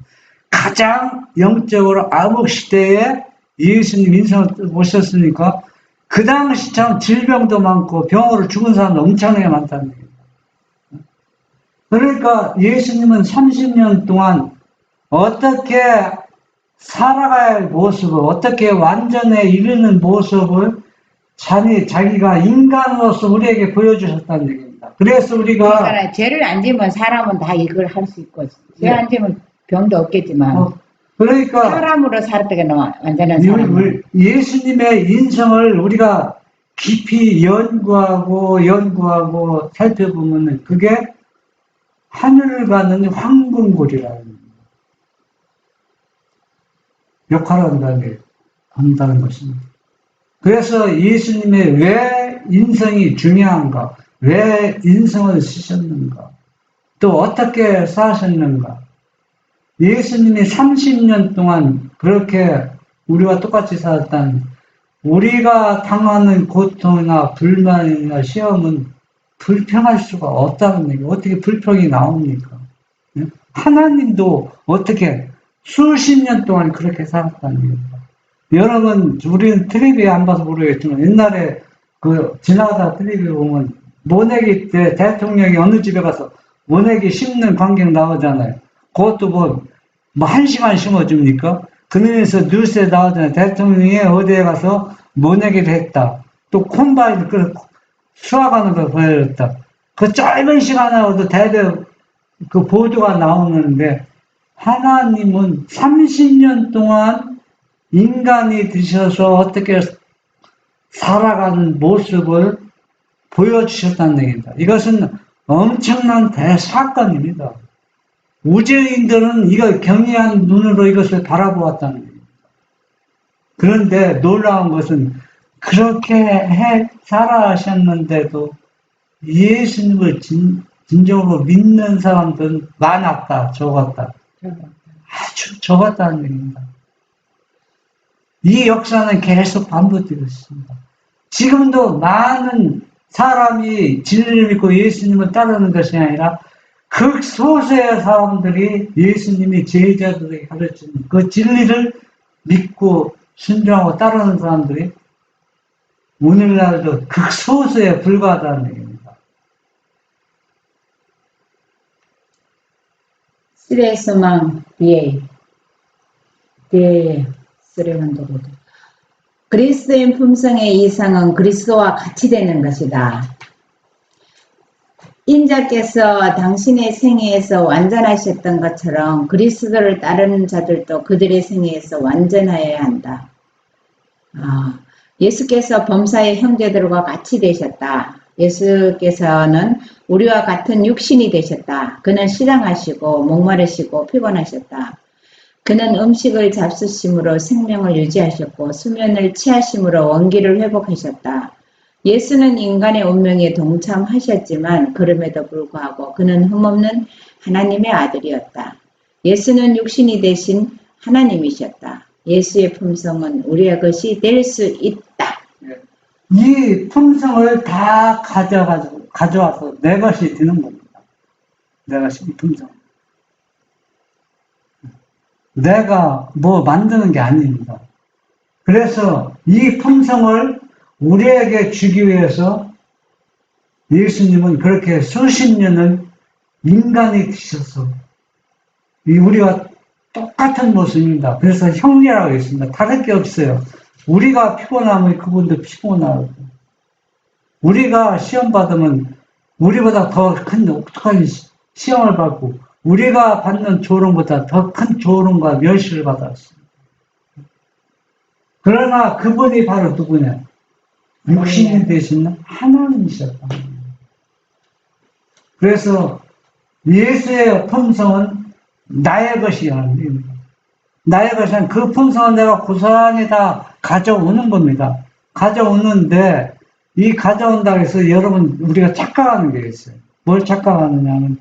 가장 영적으로 암흑 시대에 예수님 인생을 오셨으니까 그 당시처럼 질병도 많고 병으로 죽은 사람도 엄청나게 많다는 얘기입니다. 그러니까 예수님은 30년 동안 어떻게 살아가야 할 모습을, 어떻게 완전에 이르는 모습을 자기가 인간으로서 우리에게 보여주셨다는 얘기입니다. 그래서 우리가 그러니까 죄를 안 지면 사람은 다 이걸 할 수 있고 죄 네. 안 지면 병도 없겠지만 그러니까 사람으로 살았다는 완전한 사람. 예수님의 인성을 우리가 깊이 연구하고 살펴보면 그게 하늘을 가는 황금골이라는 역할을 한다는 것입니다. 그래서 예수님의 왜 인성이 중요한가, 왜 인성을 쓰셨는가, 또 어떻게 사셨는가. 예수님이 30년 동안 그렇게 우리와 똑같이 살았다는, 우리가 당하는 고통이나 불만이나 시험은 불평할 수가 없다는 얘기. 어떻게 불평이 나옵니까? 하나님도 어떻게 수십 년 동안 그렇게 살았다는 얘기입니다. 여러분, 우리는 텔레비에 안 봐서 모르겠지만 옛날에 지나가다가 텔레비에 보면 모내기 때 대통령이 어느 집에 가서 모내기 심는 광경 나오잖아요. 그것도 뭐 1시간 심어줍니까? 그러면서 뉴스에 나오잖아요. 대통령이 어디에 가서 모내기를 했다. 또 콤바인을 수확하는 걸 보여줬다. 그 짧은 시간하고도 대대 그 보도가 나오는데, 하나님은 30년 동안 인간이 되셔서 어떻게 살아가는 모습을 보여주셨다는 얘기입니다. 이것은 엄청난 대사건입니다. 우주인들은 이걸 경이한 눈으로 이것을 바라보았다는 얘기입니다. 그런데 놀라운 것은 그렇게 살아가셨는데도 예수님을 진정으로 믿는 사람들은 많았다, 적었다. 아주 적었다는 얘기입니다. 이 역사는 계속 반복되고 있습니다. 지금도 많은 사람이 진리를 믿고 예수님을 따르는 것이 아니라 극소수의 사람들이 예수님이 제자들에게 가르치는 그 진리를 믿고 순종하고 따르는 사람들이 오늘날도 극소수에 불과하다는 얘기입니다. 스레 소망 뒤에 쓰레만도로도 그리스도인 품성의 이상은 그리스도와 같이 되는 것이다. 인자께서 당신의 생애에서 완전하셨던 것처럼 그리스도를 따르는 자들도 그들의 생애에서 완전하여야 한다. 예수께서 범사의 형제들과 같이 되셨다. 예수께서는 우리와 같은 육신이 되셨다. 그는 시장하시고 목마르시고 피곤하셨다. 그는 음식을 잡수심으로 생명을 유지하셨고 수면을 취하심으로 원기를 회복하셨다. 예수는 인간의 운명에 동참하셨지만 그럼에도 불구하고 그는 흠없는 하나님의 아들이었다. 예수는 육신이 되신 하나님이셨다. 예수의 품성은 우리의 것이 될 수 있다. 이 품성을 다 가져와서 내 것이 되는 겁니다. 내 것이 이 품성. 내가 뭐 만드는 게 아닙니다. 그래서 이 품성을 우리에게 주기 위해서 예수님은 그렇게 수십 년을 인간이 되셔서 우리와 똑같은 모습입니다. 그래서 형제라고 했습니다. 다를 게 없어요. 우리가 피곤하면 그분도 피곤하고, 우리가 시험 받으면 우리보다 더 큰 독특한 시험을 받고, 우리가 받는 조롱보다 더 큰 조롱과 멸시를 받았습니다. 그러나 그분이 바로 누구냐? 육신이 되신 하나님이셨다. 그래서 예수의 품성은 나의 것이 아닙니다. 나의 것은 그 품성은 내가 고스란히 다 가져오는 겁니다. 가져오는데 이 가져온다고 해서 여러분 우리가 착각하는 게 있어요. 뭘 착각하느냐면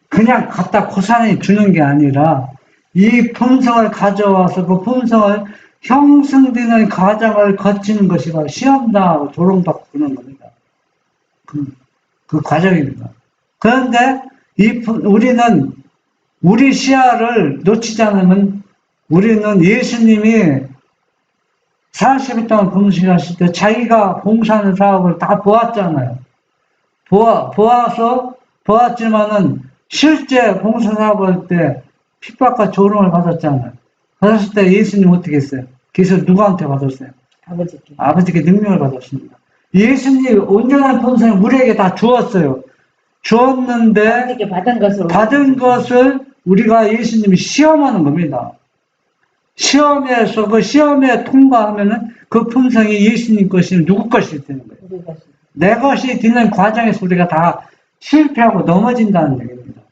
그냥 갖다 고스란히 주는 게 아니라 이 품성을 가져와서 그 품성을 형성되는 과정을 거치는 것이 바로 시험당하고 조롱받고 그런 겁니다. 그 과정입니다. 그런데 우리는 우리 시야를 놓치지 않으면 우리는 예수님이 40일 동안 금식하실 때 자기가 봉사하는 사업을 다 보았잖아요. 보았지만은 실제 봉사 사업할 때 핍박과 조롱을 받았잖아요. 받았을 때 예수님 어떻게 했어요? 그래서 누구한테 받았어요? 아버지께. 아버지께 능력을 받았습니다. 예수님 온전한 본성을 우리에게 다 주었어요. 주었는데 아버지께 받은 것을 우리가 예수님이 시험하는 겁니다. 시험에서 그 시험에 통과하면은 그 품성이 예수님 것이 누구 것이 되는 거예요. 우리 것이. 내 것이 되는 과정에서 우리가 다 실패하고 넘어진다는 얘기입니다.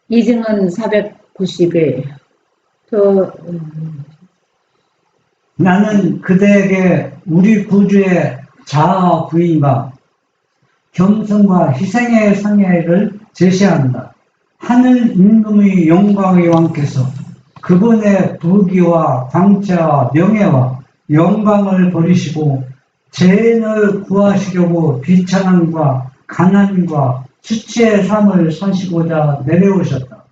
이증은 491. 나는 그대에게 우리 구주의 자아 부인과 겸손과 희생의 상해를 제시한다. 하늘 임금의 영광의 왕께서 그분의 부귀와 광채와 명예와 영광을 버리시고 죄인을 구하시려고 비천함과 가난과 수치의 삶을 사시고자 내려오셨다.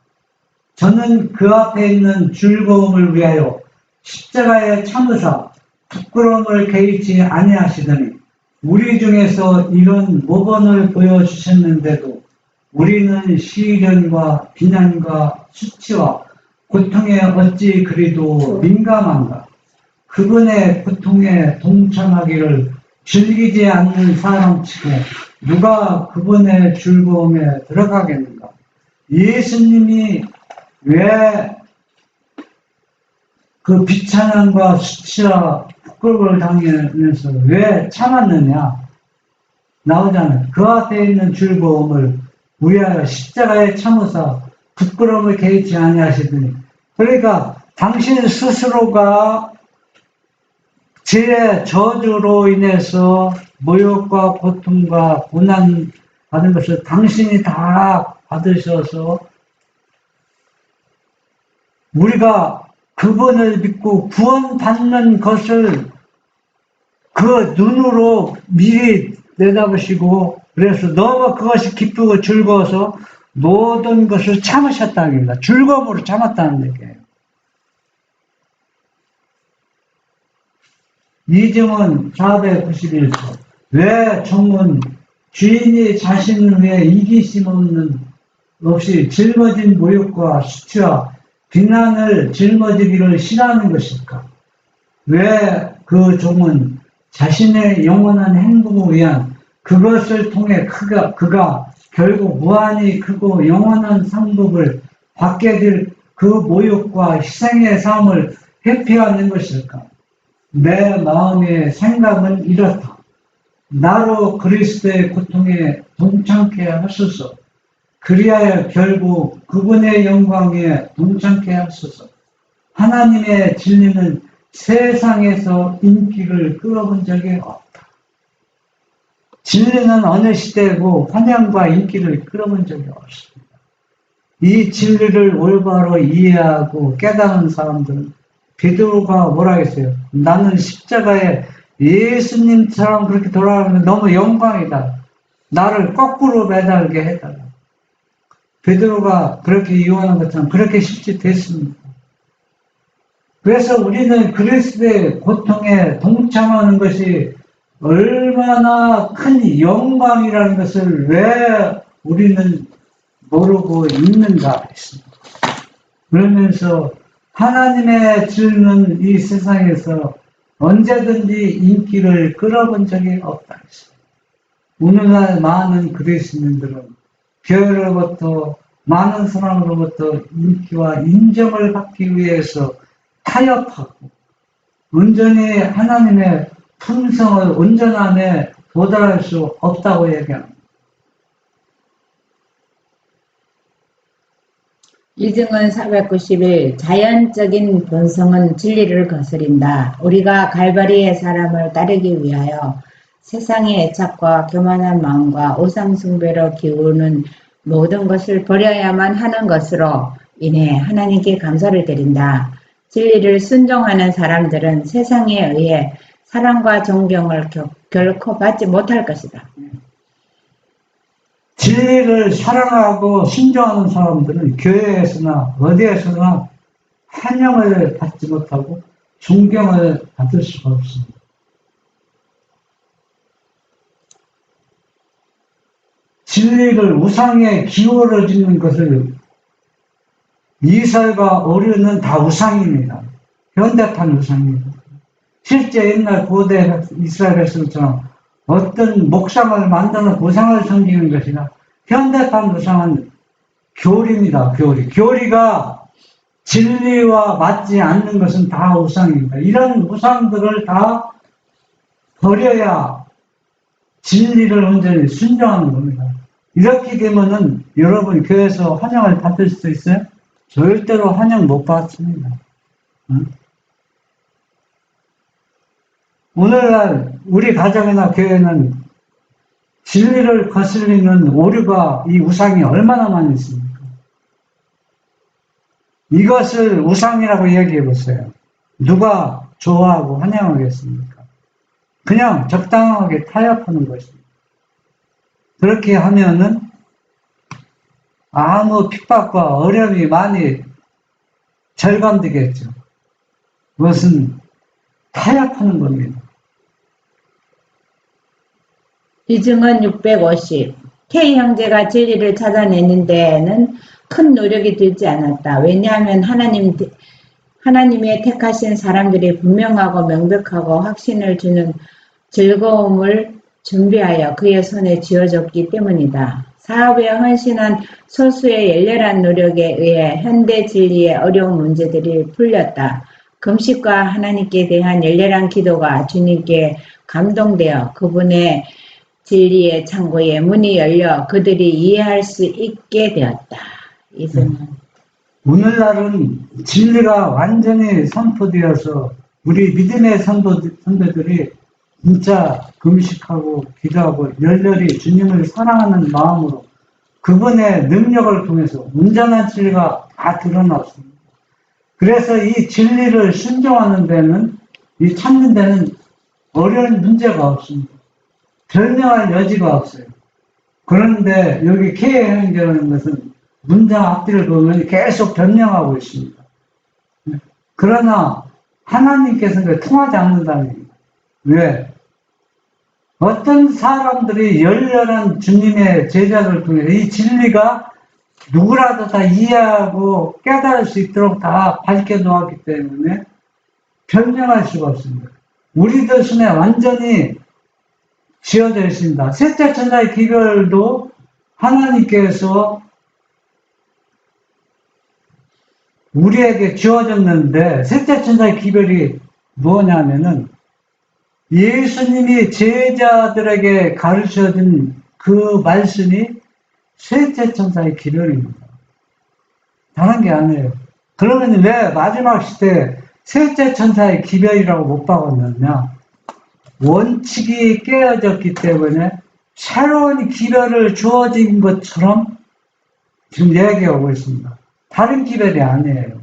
저는 그 앞에 있는 즐거움을 위하여 십자가에 참으사 부끄러움을 개의치 아니하시더니 우리 중에서 이런 모범을 보여주셨는데도 우리는 시련과 비난과 수치와 고통에 어찌 그리도 민감한가? 그분의 고통에 동참하기를 즐기지 않는 사람치고 누가 그분의 즐거움에 들어가겠는가? 예수님이 왜 그 비천함과 수치와 부끄러움을 당하면서 왜 참았느냐? 나오잖아요. 그 앞에 있는 즐거움을 위하여 십자가에 참으사 부끄러움을 개의치 아니하시더니, 그러니까 당신 스스로가 죄의 저주로 인해서 모욕과 고통과 고난 받은 것을 당신이 다 받으셔서 우리가 그분을 믿고 구원받는 것을 그 눈으로 미리 내다보시고, 그래서 너무 그것이 기쁘고 즐거워서 모든 것을 참으셨다는 겁니다. 즐거움으로 참았다는 얘기예요. 이증은 491조. 왜 종은 주인이 자신을 위해 이기심 없이 짊어진 모욕과 수치와 비난을 짊어지기를 싫어하는 것일까? 왜 그 종은 자신의 영원한 행복을 위한 그것을 통해 그가 결국 무한히 크고 영원한 상복을 받게 될 그 모욕과 희생의 삶을 회피하는 것일까? 내 마음의 생각은 이렇다. 나로 그리스도의 고통에 동참케 하소서. 그리하여 결국 그분의 영광에 동참케 하소서. 하나님의 진리는 세상에서 인기를 끌어본 적이 없다. 진리는 어느 시대고 환영과 인기를 끌어본 적이 없습니다. 이 진리를 올바로 이해하고 깨달은 사람들은 베드로가 뭐라 했어요? 나는 십자가에 예수님처럼 그렇게 돌아가는 게 너무 영광이다. 나를 거꾸로 매달게 해달라. 베드로가 그렇게 이용하는 것처럼 그렇게 실제 됐습니다. 그래서 우리는 그리스도의 고통에 동참하는 것이 얼마나 큰 영광이라는 것을 왜 우리는 모르고 있는가 했습니다. 그러면서 하나님의 질문 이 세상에서 언제든지 인기를 끌어본 적이 없다 했습니다. 오늘날 많은 그리스도인들은 교회로부터 많은 사람으로부터 인기와 인정을 받기 위해서 타협하고 온전히 하나님의 품성을 온전함에 도달할 수 없다고 얘기합니다. 이증은 491. 자연적인 본성은 진리를 거스린다. 우리가 갈바리의 사람을 따르기 위하여 세상의 애착과 교만한 마음과 우상숭배로 기우는 모든 것을 버려야만 하는 것으로 인해 하나님께 감사를 드린다. 진리를 순종하는 사람들은 세상에 의해 사랑과 존경을 결코 받지 못할 것이다. 진리를 사랑하고 순종하는 사람들은 교회에서나 어디에서나 환영을 받지 못하고 존경을 받을 수가 없습니다. 진리를 우상에 기울어지는 것을 이설과 오류는 다 우상입니다. 현대판 우상입니다. 실제 옛날 고대 이스라엘에서처럼 어떤 목상을 만드는 우상을 섬기는 것이나 현대판 우상은 교리입니다. 교리가 진리와 맞지 않는 것은 다 우상입니다. 이런 우상들을 다 버려야 진리를 온전히 순종하는 겁니다. 이렇게 되면은 여러분 교회에서 환영을 받을 수 있어요? 절대로 환영 못 받습니다. 응? 오늘날 우리 가정이나 교회는 진리를 거슬리는 오류가 이 우상이 얼마나 많이 있습니까? 이것을 우상이라고 얘기해 보세요. 누가 좋아하고 환영하겠습니까? 그냥 적당하게 타협하는 것입니다. 그렇게 하면은 아무 핍박과 어려움이 많이 절감되겠죠. 그것은 타협하는 겁니다. 이증은 650. K 형제가 진리를 찾아내는 데에는 큰 노력이 들지 않았다. 왜냐하면 하나님의 택하신 사람들이 분명하고 명백하고 확신을 주는 즐거움을 준비하여 그의 손에 쥐어줬기 때문이다. 사업에 헌신한 소수의 열렬한 노력에 의해 현대 진리의 어려운 문제들이 풀렸다. 금식과 하나님께 대한 열렬한 기도가 주님께 감동되어 그분의 진리의 창고에 문이 열려 그들이 이해할 수 있게 되었다. 이승은. 오늘날은 진리가 완전히 선포되어서 우리 믿음의 선배들이 진짜 금식하고 기도하고 열렬히 주님을 사랑하는 마음으로 그분의 능력을 통해서 온전한 진리가 다 드러났습니다. 그래서 이 진리를 순종하는 데는, 이 찾는 데는 어려운 문제가 없습니다. 변명할 여지가 없어요. 그런데 여기 K의 형제라는 것은 문장 앞뒤를 보면 계속 변명하고 있습니다. 그러나 하나님께서는 통하지 않는다는 얘기입니다. 왜? 어떤 사람들이 열렬한 주님의 제자를 통해 이 진리가 누구라도 다 이해하고 깨달을 수 있도록 다 밝혀 놓았기 때문에 변명할 수가 없습니다. 우리들 손에 완전히 쥐어져 있습니다. 셋째 천사의 기별도 하나님께서 우리에게 주어졌는데 셋째 천사의 기별이 뭐냐면은 예수님이 제자들에게 가르쳐준 그 말씀이 셋째 천사의 기별입니다. 다른 게 아니에요. 그러면 왜 마지막 시대에 셋째 천사의 기별이라고 못 박았느냐? 원칙이 깨어졌기 때문에 새로운 기별을 주어진 것처럼 지금 얘기하고 있습니다. 다른 기별이 아니에요.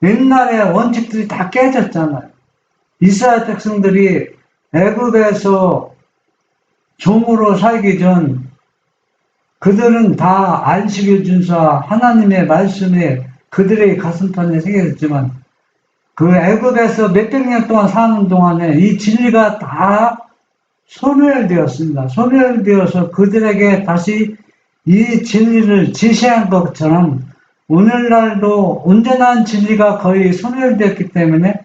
옛날에 원칙들이 다 깨졌잖아요. 이스라엘 백성들이 애굽에서 종으로 살기 전 그들은 다 안식일 준수와 하나님의 말씀에 그들의 가슴판에 새겨졌지만 그 애굽에서 몇백 년 동안 사는 동안에 이 진리가 다 소멸되었습니다. 소멸되어서 그들에게 다시 이 진리를 지시한 것처럼 오늘날도 온전한 진리가 거의 소멸되었기 때문에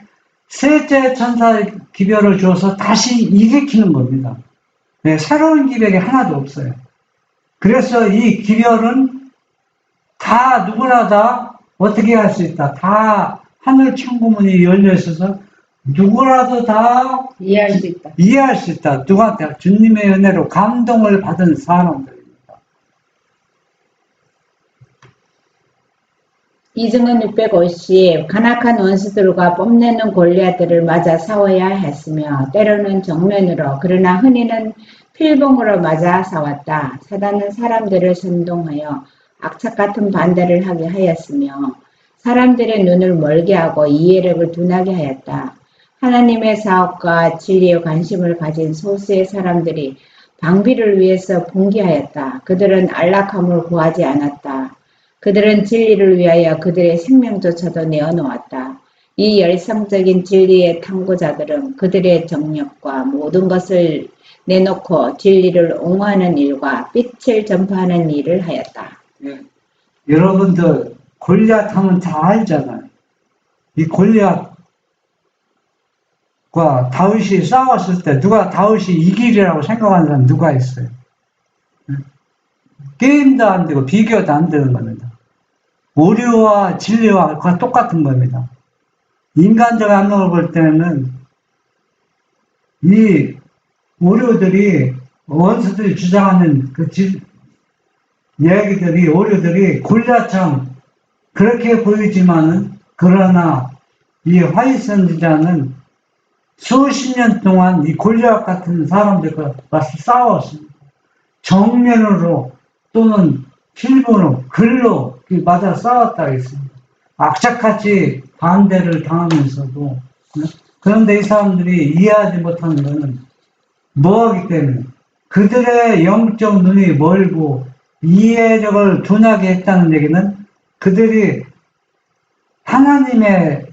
셋째 천사의 기별을 줘서 다시 일으키는 겁니다. 네, 새로운 기별이 하나도 없어요. 그래서 이 기별은 다 누구나 다 어떻게 할 수 있다. 다 하늘 창고문이 열려 있어서 누구라도 다 이해할 수 있다. 누구한테 주님의 은혜로 감동을 받은 사람들입니다. 이증은 650. 간악한 원수들과 뽐내는 골리앗들을 맞아 싸워야 했으며 때로는 정면으로 그러나 흔히는 필봉으로 맞아 싸웠다. 사단은 사람들을 선동하여 악착 같은 반대를 하게 하였으며 사람들의 눈을 멀게 하고 이해력을 둔하게 하였다. 하나님의 사업과 진리에 관심을 가진 소수의 사람들이 방비를 위해서 봉기하였다. 그들은 안락함을 구하지 않았다. 그들은 진리를 위하여 그들의 생명조차도 내어놓았다. 이 열성적인 진리의 탐구자들은 그들의 정력과 모든 것을 내놓고 진리를 옹호하는 일과 빛을 전파하는 일을 하였다. 예. 여러분들 골리앗 하면 다 알잖아요. 이 골리앗과 다윗이 싸웠을 때 누가 다윗이 이기리라고 생각하는 사람 누가 있어요? 게임도 안 되고 비교도 안 되는 겁니다. 오류와 진리와 똑같은 겁니다. 인간적 안목을 볼 때는 이 오류들이 원수들이 주장하는 그 이야기들이 오류들이 골리앗처럼 그렇게 보이지만은 그러나 이 화이트 선지자는 수십 년 동안 이 골리앗 같은 사람들과 맞서 싸웠습니다. 정면으로 또는 필본으로 글로 맞아 싸웠다 했습니다. 악착같이 반대를 당하면서도 그런데 이 사람들이 이해하지 못하는 것은 뭐하기 때문에 그들의 영적 눈이 멀고 이해력을 둔하게 했다는 얘기는 그들이 하나님의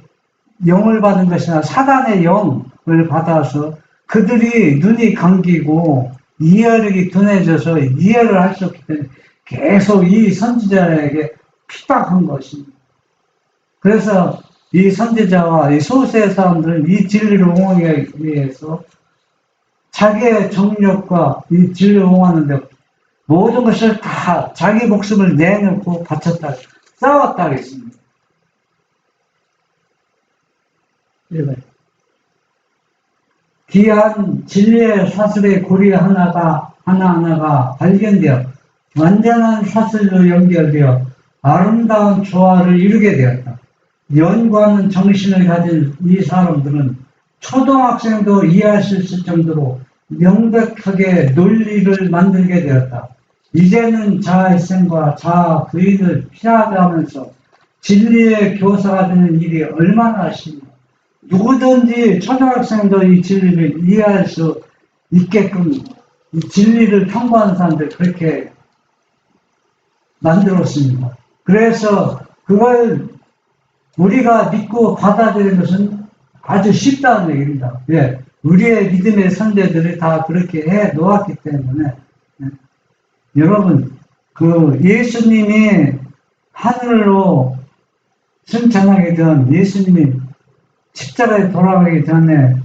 영을 받은 것이나 사단의 영을 받아서 그들이 눈이 감기고 이해력이 둔해져서 이해를 할 수 없기 때문에 계속 이 선지자에게 핍박한 것입니다. 그래서 이 선지자와 이 소수의 사람들은 이 진리를 옹호하기 위해서 자기의 정력과 이 진리를 옹호하는데 모든 것을 다 자기 목숨을 내놓고 바쳤다, 싸웠다 하겠습니다. 읽어요. 귀한 진리의 사슬의 고리 하나하나가 발견되어 완전한 사슬로 연결되어 아름다운 조화를 이루게 되었다. 연구하는 정신을 가진 이 사람들은 초등학생도 이해할 수 있을 정도로 명백하게 논리를 만들게 되었다. 이제는 자아일생과 자아 부인을 피하면서 진리의 교사가 되는 일이 얼마나 쉽냐. 누구든지 초등학생도 이 진리를 이해할 수 있게끔 이 진리를 탐구하는 사람들 그렇게 만들었습니다. 그래서 그걸 우리가 믿고 받아들이는 것은 아주 쉽다는 얘기입니다. 예. 우리의 믿음의 선배들이 다 그렇게 해 놓았기 때문에 여러분 그 예수님이 하늘로 승천하게 된 예수님이 십자가에 돌아가기 전에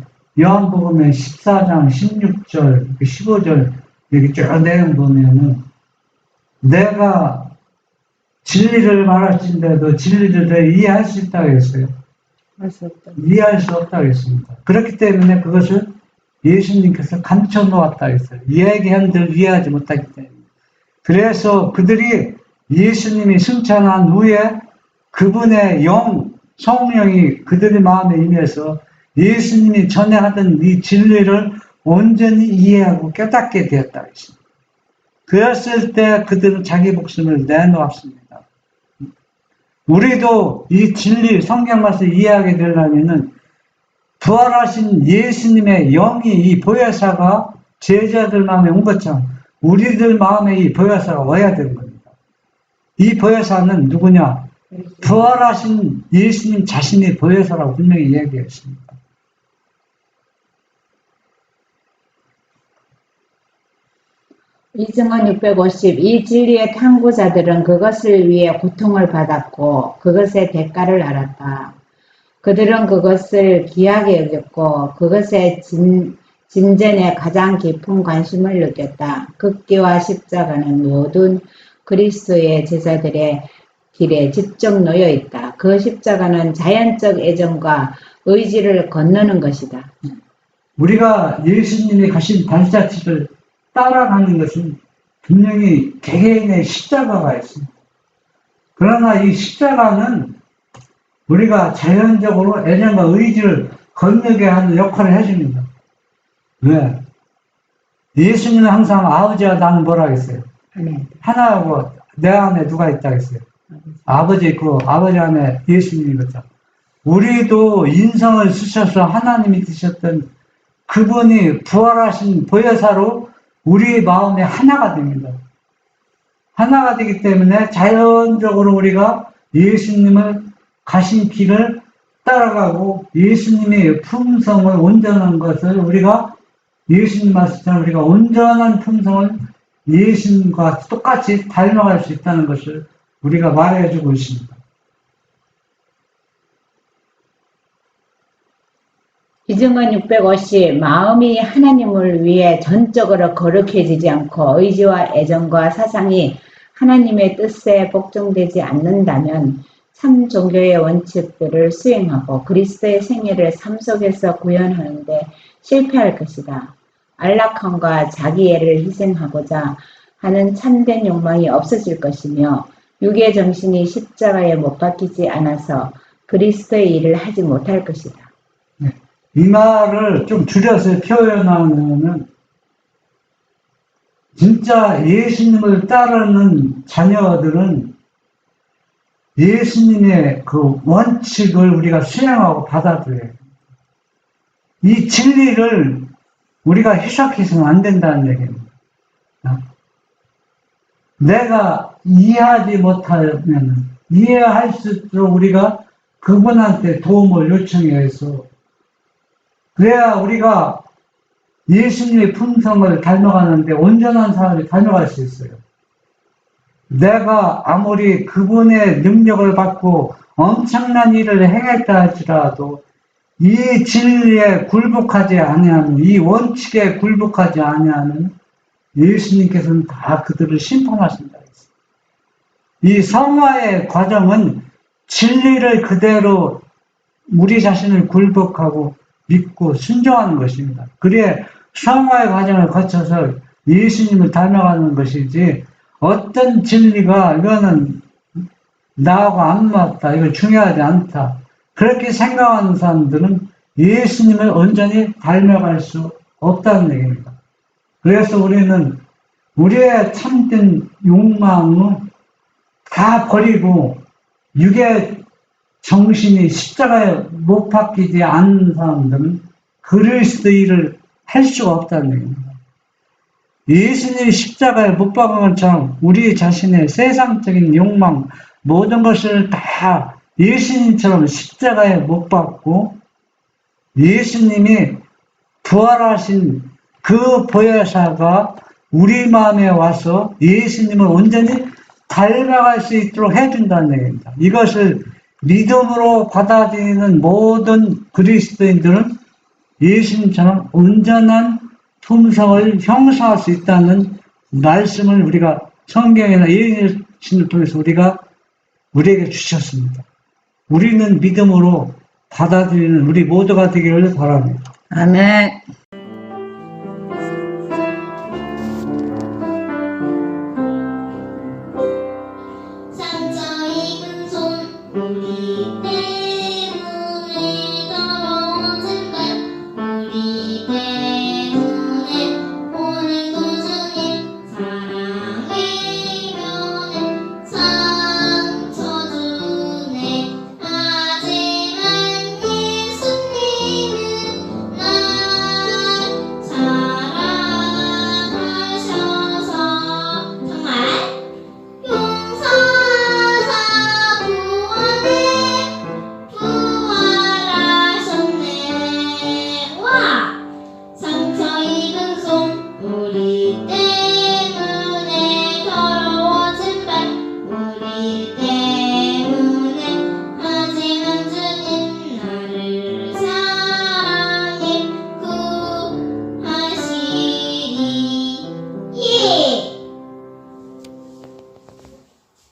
요한복음의 14장 16절 15절 여기 쭉 내용 보면은 내가 진리를 말할진대도 진리를 이해할 수 있다고 했어요. 이해할 수 없다고 했습니다. 그렇기 때문에 그것을 예수님께서 감춰 놓았다고 했어요. 이야기한들 이해하지 못하기 때문에. 그래서 그들이 예수님이 승천한 후에 그분의 성령이 그들의 마음에 임해서 예수님이 전에 하던 이 진리를 온전히 이해하고 깨닫게 되었다고 했습니다. 그랬을 때 그들은 자기 목숨을 내놓았습니다. 우리도 이 진리, 성경 말씀을 이해하게 되려면은 부활하신 예수님의 영이 이 보혜사가 제자들 마음에 온 것처럼 우리들 마음에 이 보혜사가 와야 되는 겁니다. 이 보혜사는 누구냐? 부활하신 예수님 자신이 보혜사라고 분명히 이야기했습니다. 이승원 650. 이 진리의 탐구자들은 그것을 위해 고통을 받았고 그것의 대가를 알았다. 그들은 그것을 귀하게 여겼고 그것의 진전에 가장 깊은 관심을 느꼈다. 극기와 십자가는 모든 그리스도의 제자들의 길에 직접 놓여 있다. 그 십자가는 자연적 애정과 의지를 건너는 것이다. 우리가 예수님이 가신 발자취를 따라가는 것은 분명히 개개인의 십자가가 있습니다. 그러나 이 십자가는 우리가 자연적으로 애정과 의지를 건너게 하는 역할을 해줍니다. 왜? 예수님은 항상 아버지와 나는 뭐라 했어요? 하나하고 내 안에 누가 있다 했어요? 아버지 있고 아버지 안에 예수님이거든. 우리도 인성을 쓰셔서 하나님이 드셨던 그분이 부활하신 보혜사로 우리 마음이 하나가 됩니다. 하나가 되기 때문에 자연적으로 우리가 예수님을 가신 길을 따라가고 예수님의 품성을 온전한 것을 우리가 예수님 말씀처럼 우리가 온전한 품성을 예수님과 똑같이 닮아갈 수 있다는 것을 우리가 말해주고 있습니다. 기증은 650. 마음이 하나님을 위해 전적으로 거룩해지지 않고 의지와 애정과 사상이 하나님의 뜻에 복종되지 않는다면 참 종교의 원칙들을 수행하고 그리스도의 생애를 삶 속에서 구현하는 데 실패할 것이다. 안락함과 자기애를 희생하고자 하는 참된 욕망이 없어질 것이며 육의 정신이 십자가에 못 박히지 않아서 그리스도의 일을 하지 못할 것이다. 이 말을 좀 줄여서 표현하면은 진짜 예수님을 따르는 자녀들은 예수님의 그 원칙을 우리가 수행하고 받아들여야 돼요. 이 진리를 우리가 해석해서는 안 된다는 얘기입니다. 내가 이해하지 못하면 이해할수록 우리가 그분한테 도움을 요청해서 그래야 우리가 예수님의 품성을 닮아가는데 온전한 사람이 닮아갈 수 있어요. 내가 아무리 그분의 능력을 받고 엄청난 일을 행했다 할지라도 이 진리에 굴복하지 아니하는 이 원칙에 굴복하지 아니하는 예수님께서는 다 그들을 심판하신다. 이 성화의 과정은 진리를 그대로 우리 자신을 굴복하고 믿고 순종하는 것입니다. 그래 성화의 과정을 거쳐서 예수님을 닮아가는 것이지 어떤 진리가 이거는 나하고 안 맞다, 이거 중요하지 않다 그렇게 생각하는 사람들은 예수님을 온전히 닮아갈 수 없다는 얘기입니다. 그래서 우리는 우리의 참된 욕망을 다 버리고 육의 정신이 십자가에 못 박히지 않는 사람들은 그리스도 일을 할 수가 없다는 얘기입니다. 예수님이 십자가에 못 박은 것처럼 우리 자신의 세상적인 욕망 모든 것을 다 예수님처럼 십자가에 못 박고 예수님이 부활하신 그 보혜사가 우리 마음에 와서 예수님을 온전히 닮아갈 수 있도록 해준다는 얘기입니다. 이것을 믿음으로 받아들이는 모든 그리스도인들은 예수님처럼 온전한 품성을 형성할 수 있다는 말씀을 우리가 성경이나 예수님을 통해서 우리에게 주셨습니다. 우리는 믿음으로 받아들이는 우리 모두가 되기를 바랍니다. 아멘.